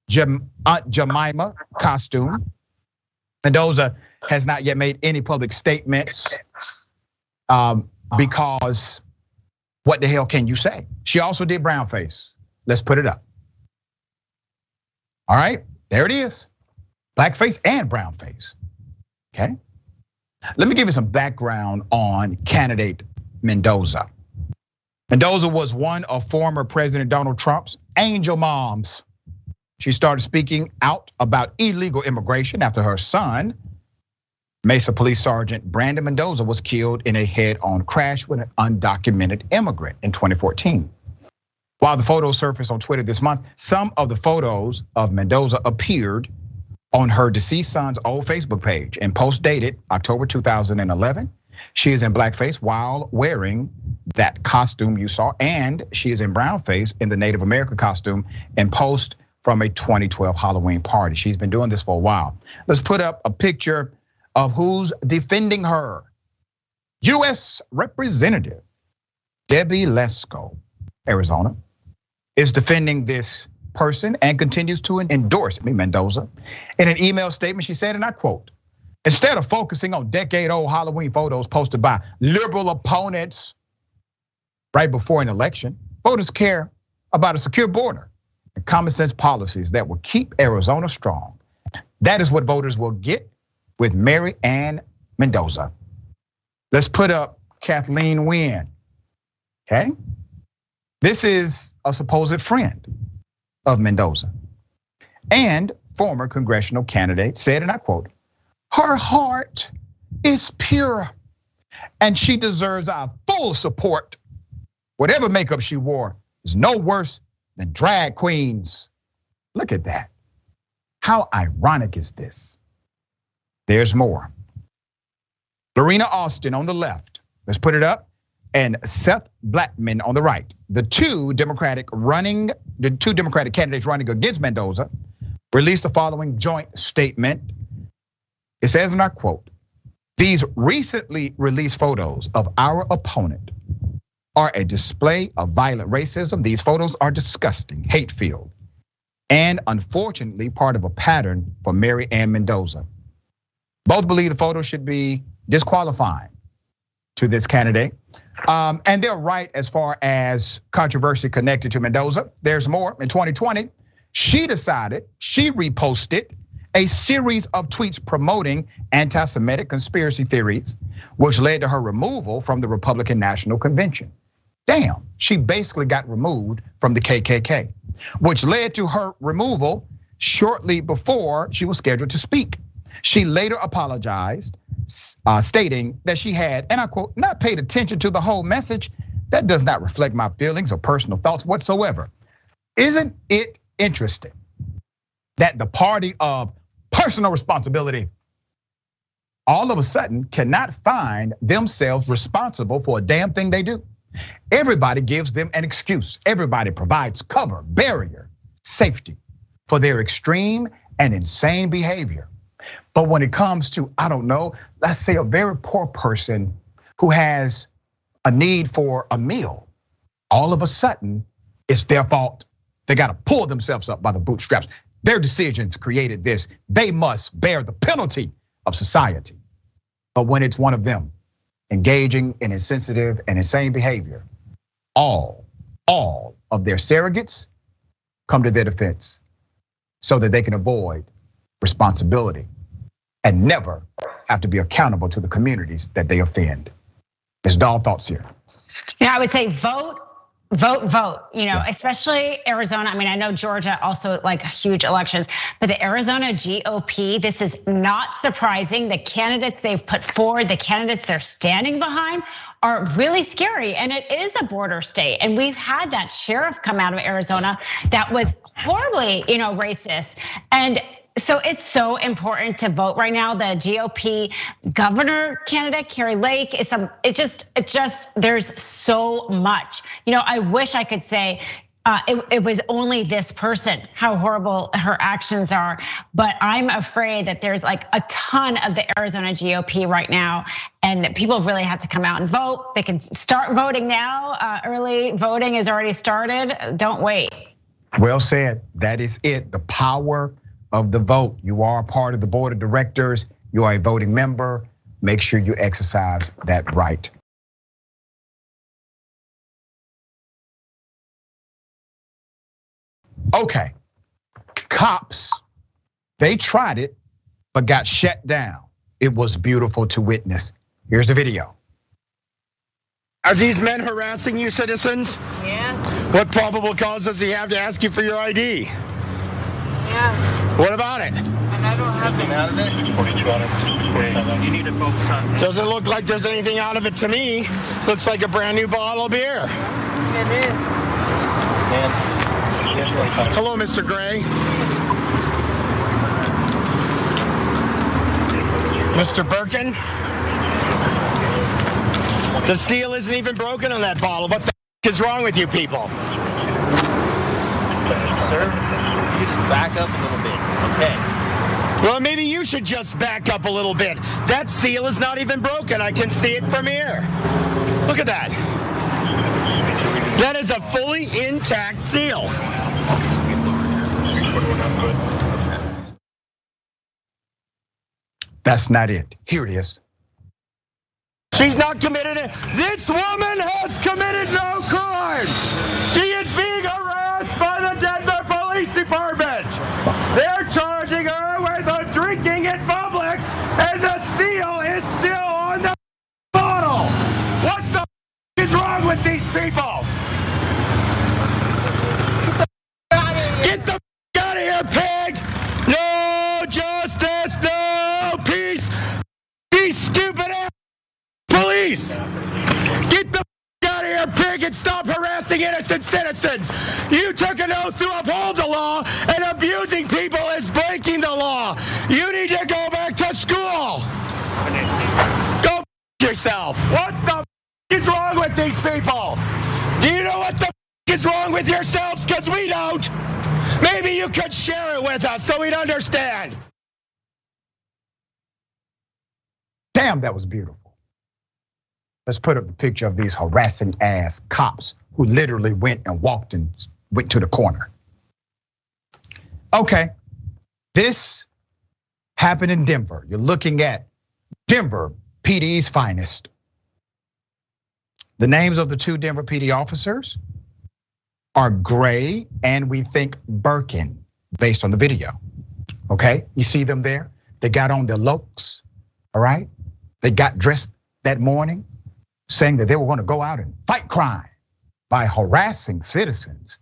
Jemima costume. Mendoza has not yet made any public statements because what the hell can you say? She also did brownface. Let's put it up. All right, there it is. Blackface and brownface, okay? Let me give you some background on candidate Mendoza. Mendoza was one of former President Donald Trump's angel moms. She started speaking out about illegal immigration after her son, Mesa Police Sergeant Brandon Mendoza, was killed in a head-on crash with an undocumented immigrant in 2014. While the photos surfaced on Twitter this month, some of the photos of Mendoza appeared on her deceased son's old Facebook page and post dated October 2011. She is in blackface while wearing that costume you saw, and she is in brownface in the Native American costume and post from a 2012 Halloween party. She's been doing this for a while. Let's put up a picture of who's defending her. US Representative Debbie Lesko, Arizona, is defending this person and continues to endorse Mendoza. In an email statement, she said, and I quote, "Instead of focusing on decade-old Halloween photos posted by liberal opponents right before an election, voters care about a secure border and common sense policies that will keep Arizona strong. That is what voters will get with Mary Ann Mendoza." Let's put up Kathleen Wynne, okay? This is a supposed friend of Mendoza and former congressional candidate, said, and I quote, "Her heart is pure and she deserves our full support. Whatever makeup she wore is no worse than drag queens." Look at that. How ironic is this? There's more. Lorena Austin on the left, let's put it up, and Seth Blackman on the right. The two Democratic candidates running against Mendoza released the following joint statement. It says, and I quote, "These recently released photos of our opponent are a display of violent racism. These photos are disgusting, hate-filled, and unfortunately part of a pattern for Mary Ann Mendoza. Both believe the photos should be disqualifying to this candidate. And they're right as far as controversy connected to Mendoza. There's more. In 2020, she reposted a series of tweets promoting anti-Semitic conspiracy theories, which led to her removal from the Republican National Convention. Damn, she basically got removed from the KKK, which led to her removal shortly before she was scheduled to speak. She later apologized, stating that she had, and I quote, "not paid attention to the whole message. That does not reflect my feelings or personal thoughts whatsoever." Isn't it interesting that the party of personal responsibility all of a sudden cannot find themselves responsible for a damn thing they do? Everybody gives them an excuse. Everybody provides cover, barrier, safety for their extreme and insane behavior. But when it comes to, I don't know, let's say a very poor person who has a need for a meal, all of a sudden it's their fault. They got to pull themselves up by the bootstraps. Their decisions created this. They must bear the penalty of society. But when it's one of them engaging in insensitive and insane behavior, all of their surrogates come to their defense so that they can avoid responsibility and never have to be accountable to the communities that they offend. There's Dahl thoughts here. I would say vote vote, especially Arizona. I mean, I know Georgia also like huge elections, but the Arizona GOP, this is not surprising. The candidates they've put forward, the candidates they're standing behind are really scary. And it is a border state. And we've had that sheriff come out of Arizona that was horribly, racist. And so it's so important to vote right now. The GOP governor candidate, Carrie Lake, there's so much. I wish I could say it was only this person, how horrible her actions are. But I'm afraid that there's like a ton of the Arizona GOP right now. And people really have to come out and vote. They can start voting now. Early voting has already started. Don't wait. Well said. That is it. The power of the vote. You are a part of the board of directors. You are a voting member. Make sure you exercise that right. Okay, cops, they tried it, but got shut down. It was beautiful to witness. Here's the video. Are these men harassing you, citizens? Yes. What probable cause does he have to ask you for your ID? Yeah. What about it? And I don't have anything out of it. You need to focus on. Doesn't look like there's anything out of it to me. Looks like a brand new bottle of beer. It is. Hello, Mr. Gray. Mr. Birkin. The seal isn't even broken on that bottle. What the is wrong with you people? Sir, you just back up a little bit. Okay. Well, maybe you should just back up a little bit. That seal is not even broken. I can see it from here. Look at that. That is a fully intact seal. That's not it. Here it is. She's not committed it. This woman has committed no crime. She is being harassed by the Denver Police Department. They're charging her with drinking in public, and the seal is still on the bottle. What the is wrong with these people? Get the out of here, pig! No justice, no peace. These stupid ass police! Get the out of here, pig, and stop harassing innocent citizens! You took an oath to uphold the law, and abusing people is breaking the law. You need to go back to school. Go yourself. What the is wrong with these people? Do you know what the is wrong with yourselves? Because we don't. Maybe you could share it with us so we'd understand. Damn, that was beautiful. Let's put up the picture of these harassing ass cops who literally went and walked and went to the corner. Okay, this happened in Denver. You're looking at Denver PD's finest. The names of the two Denver PD officers are Gray and we think Birkin, based on the video. Okay, you see them there? They got on their looks, all right? They got dressed that morning saying that they were gonna go out and fight crime by harassing citizens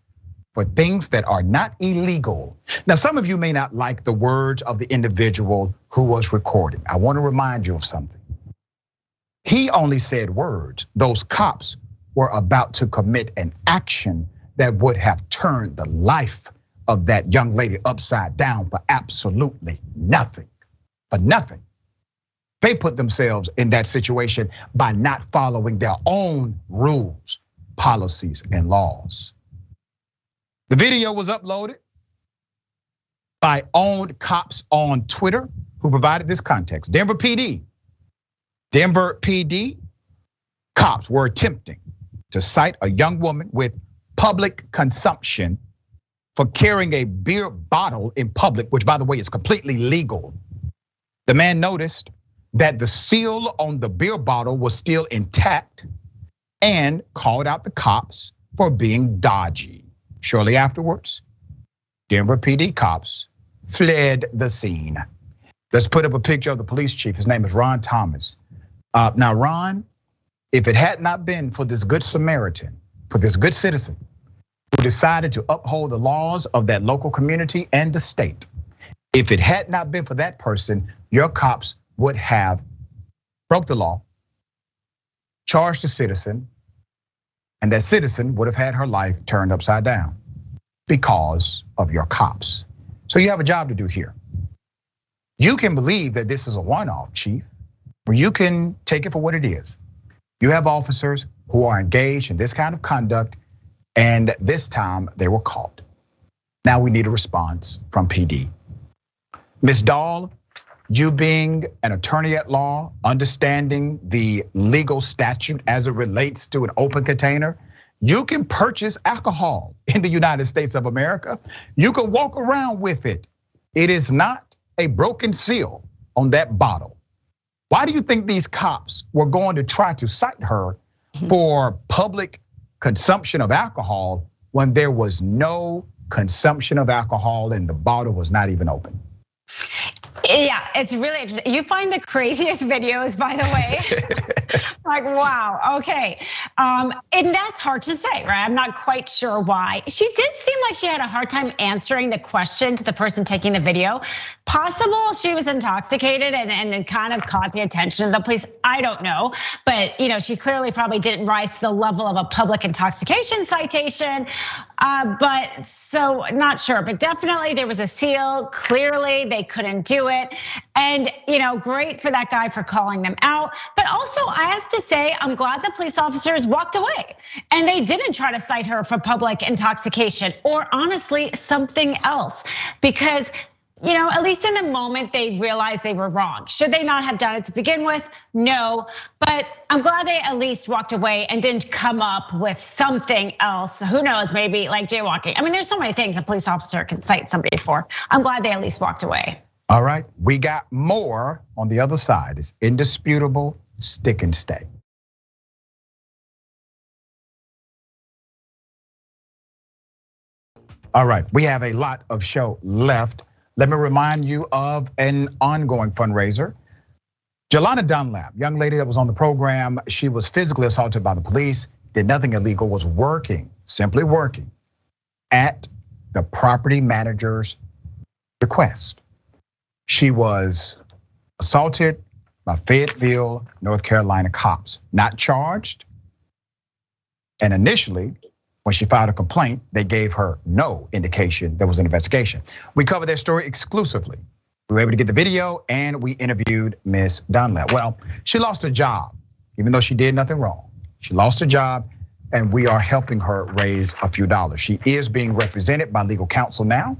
for things that are not illegal. Now, some of you may not like the words of the individual who was recorded. I wanna remind you of something. He only said words. Those cops were about to commit an action that would have turned the life of that young lady upside down for absolutely nothing, for nothing. They put themselves in that situation by not following their own rules, policies, and laws. The video was uploaded by owned cops on Twitter who provided this context. Denver PD cops were attempting to cite a young woman with public consumption for carrying a beer bottle in public, which by the way is completely legal. The man noticed that the seal on the beer bottle was still intact and called out the cops for being dodgy. Shortly afterwards, Denver PD cops fled the scene. Let's put up a picture of the police chief. His name is Ron Thomas. Now, Ron, if it had not been for this good Samaritan for this good citizen who decided to uphold the laws of that local community and the state. If it had not been for that person, your cops would have broke the law, charged the citizen, and that citizen would have had her life turned upside down because of your cops. So you have a job to do here. You can believe that this is a one-off, Chief, or you can take it for what it is. You have officers who are engaged in this kind of conduct, and this time they were caught. Now we need a response from PD. Ms. Dahl, you being an attorney at law, understanding the legal statute as it relates to an open container, you can purchase alcohol in the United States of America. You can walk around with it. It is not a broken seal on that bottle. Why do you think these cops were going to try to cite her for public consumption of alcohol when there was no consumption of alcohol and the bottle was not even open? Yeah, it's really interesting. You find the craziest videos, by the way. Like, wow, okay. And that's hard to say, right? I'm not quite sure why. She did seem like she had a hard time answering the question to the person taking the video. Possible she was intoxicated and it kind of caught the attention of the police. I don't know, but she clearly probably didn't rise to the level of a public intoxication citation. But so not sure, but definitely there was a seal. Clearly they couldn't do it. And great for that guy for calling them out. But also I have to say, I'm glad the police officers walked away and they didn't try to cite her for public intoxication or honestly something else, because at least in the moment they realized they were wrong. Should they not have done it to begin with? No, but I'm glad they at least walked away and didn't come up with something else. Who knows, maybe like jaywalking. I mean, there's so many things a police officer can cite somebody for. I'm glad they at least walked away. All right, we got more on the other side. It's indisputable, stick and stay. All right, we have a lot of show left. Let me remind you of an ongoing fundraiser. Jelana Dunlap, young lady that was on the program, she was physically assaulted by the police, did nothing illegal, was working, simply working at the property manager's request. She was assaulted by Fayetteville, North Carolina cops, not charged. And initially, when she filed a complaint, they gave her no indication there was an investigation. We covered that story exclusively. We were able to get the video and we interviewed Ms. Dunlap. Well, she lost her job, even though she did nothing wrong. She lost her job and we are helping her raise a few dollars. She is being represented by legal counsel now.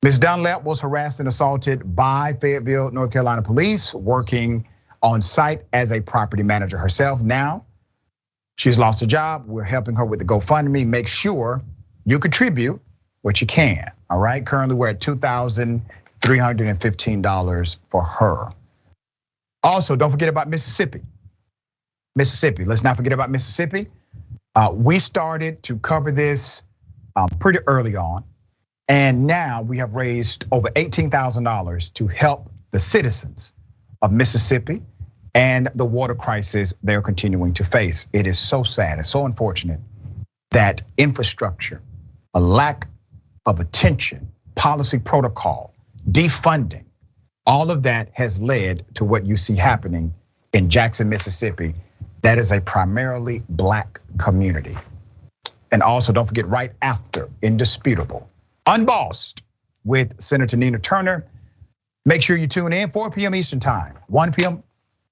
Ms. Dunlap was harassed and assaulted by Fayetteville, North Carolina police, working on site as a property manager herself. Now, she's lost her job. We're helping her with the GoFundMe. Make sure you contribute what you can, all right? Currently, we're at $2,315 for her. Also, don't forget about Mississippi. Mississippi, let's not forget about Mississippi. We started to cover this pretty early on. And now we have raised over $18,000 to help the citizens of Mississippi and the water crisis they're continuing to face. It is so sad, it's so unfortunate that infrastructure, a lack of attention, policy protocol, defunding, all of that has led to what you see happening in Jackson, Mississippi. That is a primarily Black community. And also don't forget right after Indisputable, Unbossed with Senator Nina Turner. Make sure you tune in 4 p.m. Eastern time, 1 p.m.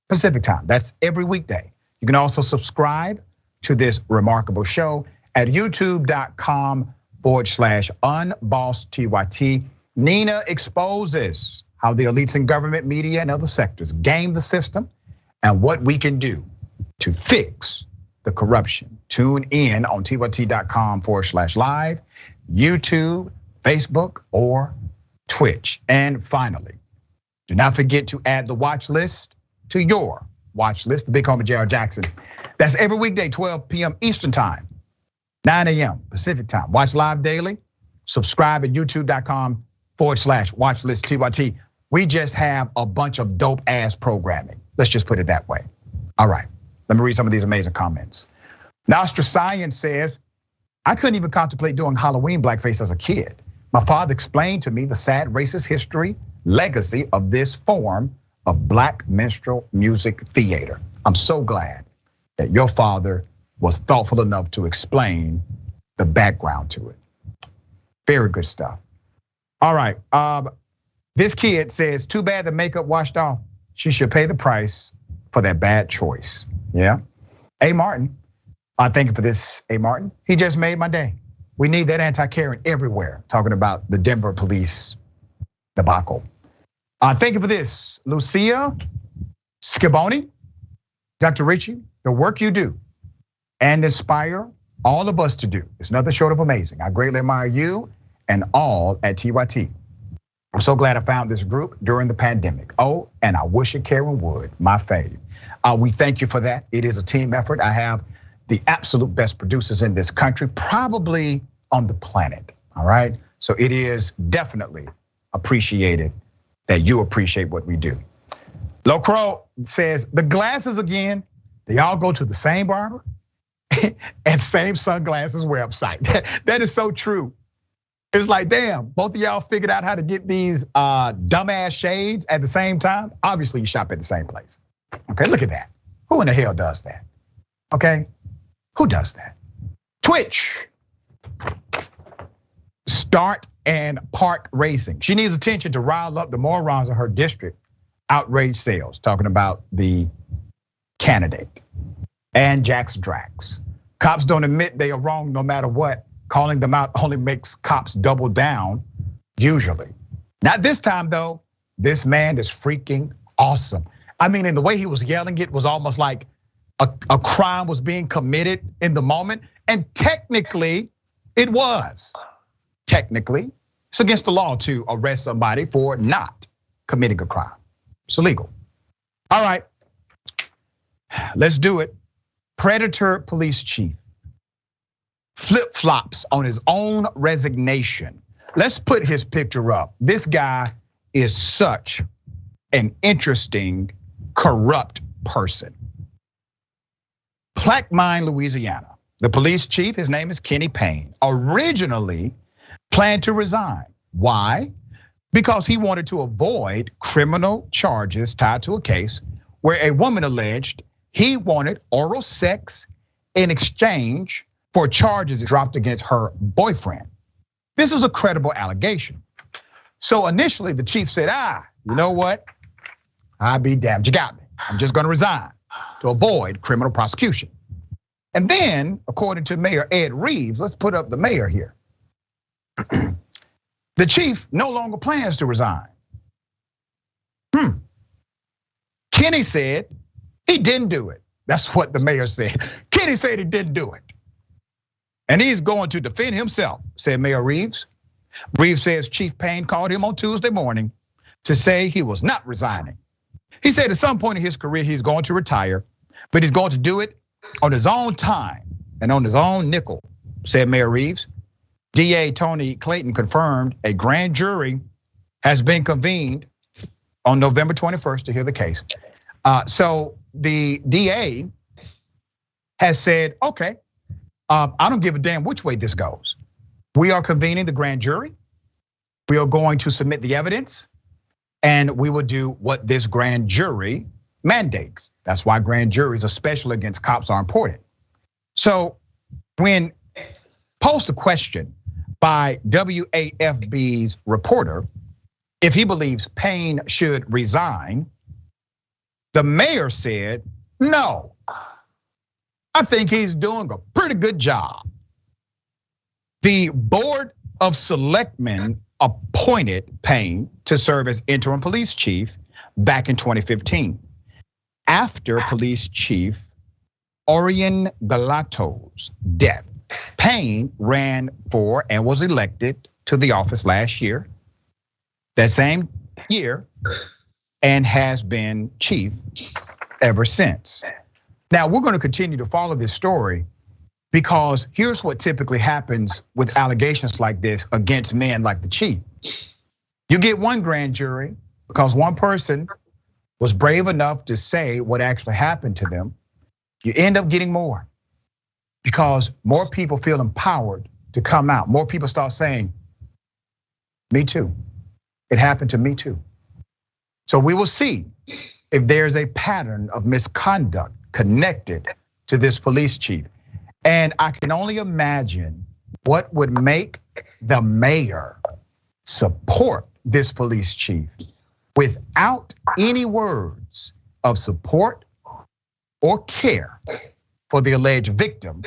Pacific time. That's every weekday. You can also subscribe to this remarkable show at youtube.com/unbossedTYT. Nina exposes how the elites in government, media, and other sectors game the system and what we can do to fix the corruption. Tune in on tyt.com/live, YouTube, Facebook, or Twitch. And finally, do not forget to add the watch list to your watch list, the big home of J.R. Jackson. That's every weekday, 12 p.m. Eastern time, 9 a.m. Pacific time. Watch live daily. Subscribe at youtube.com/watchlistTYT. We just have a bunch of dope ass programming. Let's just put it that way. All right, let me read some of these amazing comments. Nostra Science says, I couldn't even contemplate doing Halloween blackface as a kid. My father explained to me the sad racist history, legacy of this form of black minstrel music theater. I'm so glad that your father was thoughtful enough to explain the background to it. Very good stuff. All right, this kid says, too bad the makeup washed off. She should pay the price for that bad choice. Yeah, A. Martin. Thank you for this, A. Martin. He just made my day. We need that anti-Karen everywhere, talking about the Denver police debacle. Thank you for this, Lucia Sciboni. Dr. Richey, the work you do and inspire all of us to do is nothing short of amazing. I greatly admire you and all at TYT. I'm so glad I found this group during the pandemic. Oh, and I wish it Karen would, my fave. We thank you for that. It is a team effort. I have the absolute best producers in this country, probably on the planet, all right? So it is definitely appreciated that you appreciate what we do. Locro says, the glasses again, they all go to the same barber and same sunglasses website. That is so true. It's like, damn, both of y'all figured out how to get these dumbass shades at the same time. Obviously you shop at the same place. Okay, look at that. Who in the hell does that? Okay. Who does that? Twitch. Start and park racing. She needs attention to rile up the morons in her district. Outrage sales, talking about the candidate. And Jax Drax. Cops don't admit they are wrong no matter what. Calling them out only makes cops double down, usually. Not this time though. This man is freaking awesome. I mean, in the way he was yelling, it was almost like a crime was being committed in the moment. And technically, it was. Technically, it's against the law to arrest somebody for not committing a crime. It's illegal. All right, let's do it. Predator police chief flip-flops on his own resignation. Let's put his picture up. This guy is such an interesting, corrupt person. Plaquemine, Louisiana. The police chief, his name is Kenny Payne, originally planned to resign. Why? Because he wanted to avoid criminal charges tied to a case where a woman alleged he wanted oral sex in exchange for charges dropped against her boyfriend. This was a credible allegation. So initially the chief said, you know what? I'll be damned, you got me. I'm just gonna resign to avoid criminal prosecution. And then, according to Mayor Ed Reeves, let's put up the mayor here. The chief no longer plans to resign. Kenny said he didn't do it. That's what the mayor said. Kenny said he didn't do it. And he's going to defend himself, said Mayor Reeves. Reeves says Chief Payne called him on Tuesday morning to say he was not resigning. He said at some point in his career, he's going to retire, but he's going to do it on his own time and on his own nickel, said Mayor Reeves. DA Tony Clayton confirmed a grand jury has been convened on November 21st to hear the case. So the DA has said, okay, I don't give a damn which way this goes. We are convening the grand jury. We are going to submit the evidence and we will do what this grand jury mandates. That's why grand juries, especially against cops, are important. So when posed a question by WAFB's reporter, if he believes Payne should resign, the mayor said, no, I think he's doing a pretty good job. The Board of Selectmen appointed Payne to serve as interim police chief back in 2015. After police chief Orion Galato's death, Payne ran for and was elected to the office last year, that same year, and has been chief ever since. Now, we're going to continue to follow this story because here's what typically happens with allegations like this against men like the chief. You get one grand jury because one person was brave enough to say what actually happened to them. You end up getting more. because more people feel empowered to come out. More people start saying, me too. It happened to me too. So we will see if there's a pattern of misconduct connected to this police chief. And I can only imagine what would make the mayor support this police chief without any words of support or care for the alleged victim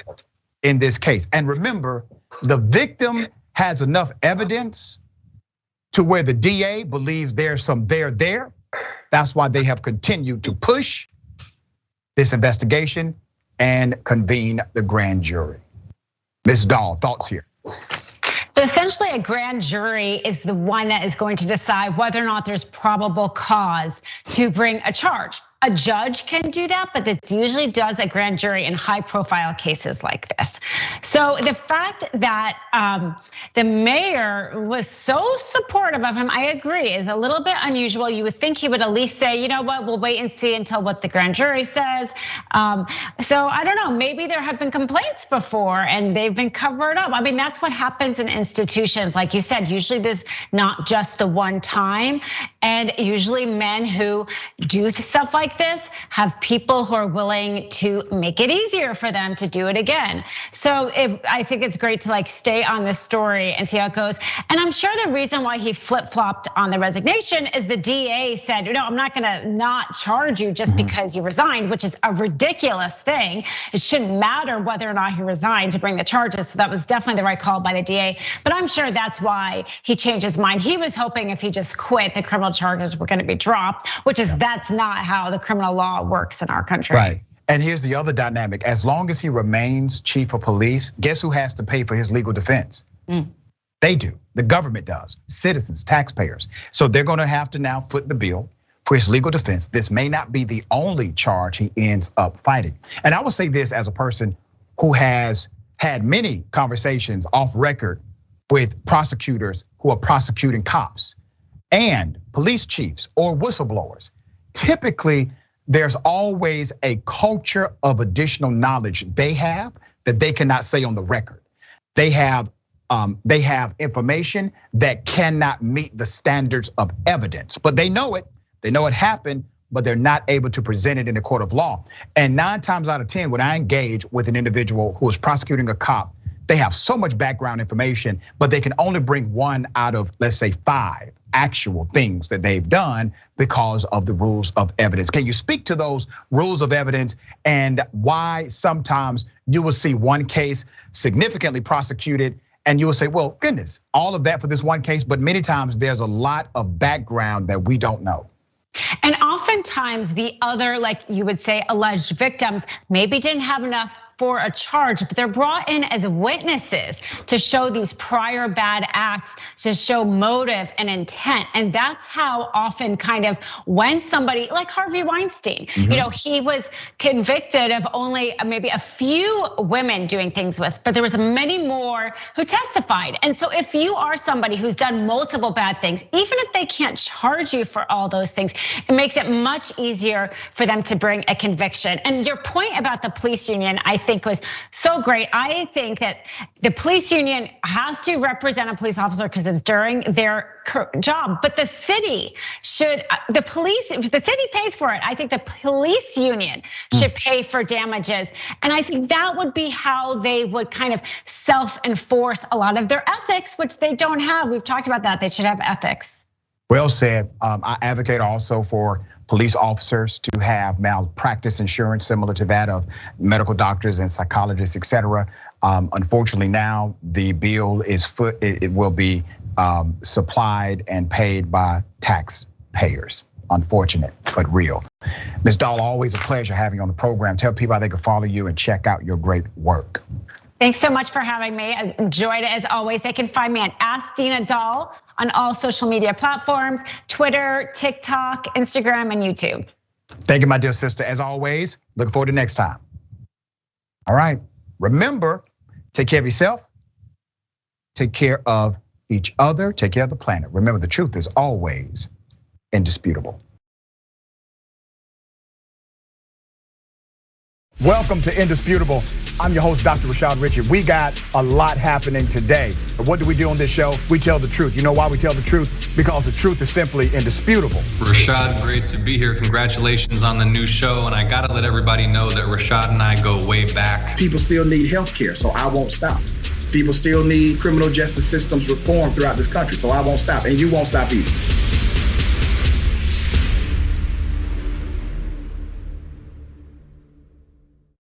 in this case. And remember, the victim has enough evidence to where the DA believes there's some there. That's why they have continued to push this investigation and convene the grand jury. Ms. Dahl, thoughts here? So essentially, a grand jury is the one that is going to decide whether or not there's probable cause to bring a charge. A judge can do that, but this usually does a grand jury in high-profile cases like this. So the fact that the mayor was so supportive of him, I agree, is a little bit unusual. You would think he would at least say, you know what, we'll wait and see until what the grand jury says. So I don't know, maybe there have been complaints before and they've been covered up. I mean, that's what happens in institutions. Like you said, usually this not just the one time, and usually men who do stuff like this have people who are willing to make it easier for them to do it again. So I think it's great to like stay on this story and see how it goes. And I'm sure the reason why he flip-flopped on the resignation is the DA said, no, I'm not gonna not charge you just because you resigned, which is a ridiculous thing. It shouldn't matter whether or not he resigned to bring the charges. So that was definitely the right call by the DA. But I'm sure that's why he changed his mind. He was hoping if he just quit, the criminal charges were gonna be dropped, which is that's not how the criminal law works in our country. Right. And here's the other dynamic. As long as he remains chief of police, guess who has to pay for his legal defense? They do. The government does. Citizens, taxpayers. So they're gonna have to now foot the bill for his legal defense. This may not be the only charge he ends up fighting. And I will say this as a person who has had many conversations off record with prosecutors who are prosecuting cops and police chiefs or whistleblowers. Typically, there's always a culture of additional knowledge they have that they cannot say on the record. They have information that cannot meet the standards of evidence, but they know it. They know it happened, but they're not able to present it in a court of law. And 9 times out of 10, when I engage with an individual who is prosecuting a cop, they have so much background information, but they can only bring 1 out of, let's say, 5 actual things that they've done because of the rules of evidence. Can you speak to those rules of evidence and why sometimes you will see one case significantly prosecuted and you will say, well, goodness, all of that for this one case, but many times there's a lot of background that we don't know. And oftentimes the other, like you would say, alleged victims maybe didn't have enough for a charge, but they're brought in as witnesses to show these prior bad acts, to show motive and intent. And that's how often kind of when somebody like Harvey Weinstein, he was convicted of only maybe a few women doing things with, but there was many more who testified. And so if you are somebody who's done multiple bad things, even if they can't charge you for all those things, it makes it much easier for them to bring a conviction. And your point about the police union, I think was so great. I think that the police union has to represent a police officer because it was during their job, but the city should, if the city pays for it, I think the police union should pay for damages. And I think that would be how they would kind of self-enforce a lot of their ethics, which they don't have. We've talked about that, they should have ethics. Well said. I advocate also for police officers to have malpractice insurance similar to that of medical doctors and psychologists, et cetera. Unfortunately now the bill it will be supplied and paid by taxpayers. Unfortunate, but real. Ms. Dahl, always a pleasure having you on the program. Tell people how they can follow you and check out your great work. Thanks so much for having me. I enjoyed it as always. They can find me at Ask Dina Dahl on all social media platforms, Twitter, TikTok, Instagram, and YouTube. Thank you, my dear sister. As always, looking forward to next time. All right, remember, take care of yourself, take care of each other, take care of the planet. Remember, the truth is always indisputable. Welcome to Indisputable. I'm your host, Dr. Rashad Richey. We got a lot happening today. But what do we do on this show? We tell the truth. You know why we tell the truth? Because the truth is simply indisputable. Rashad, great to be here. Congratulations on the new show. And I gotta let everybody know that Rashad and I go way back. People still need health care, so I won't stop. People still need criminal justice systems reform throughout this country, so I won't stop, and you won't stop either.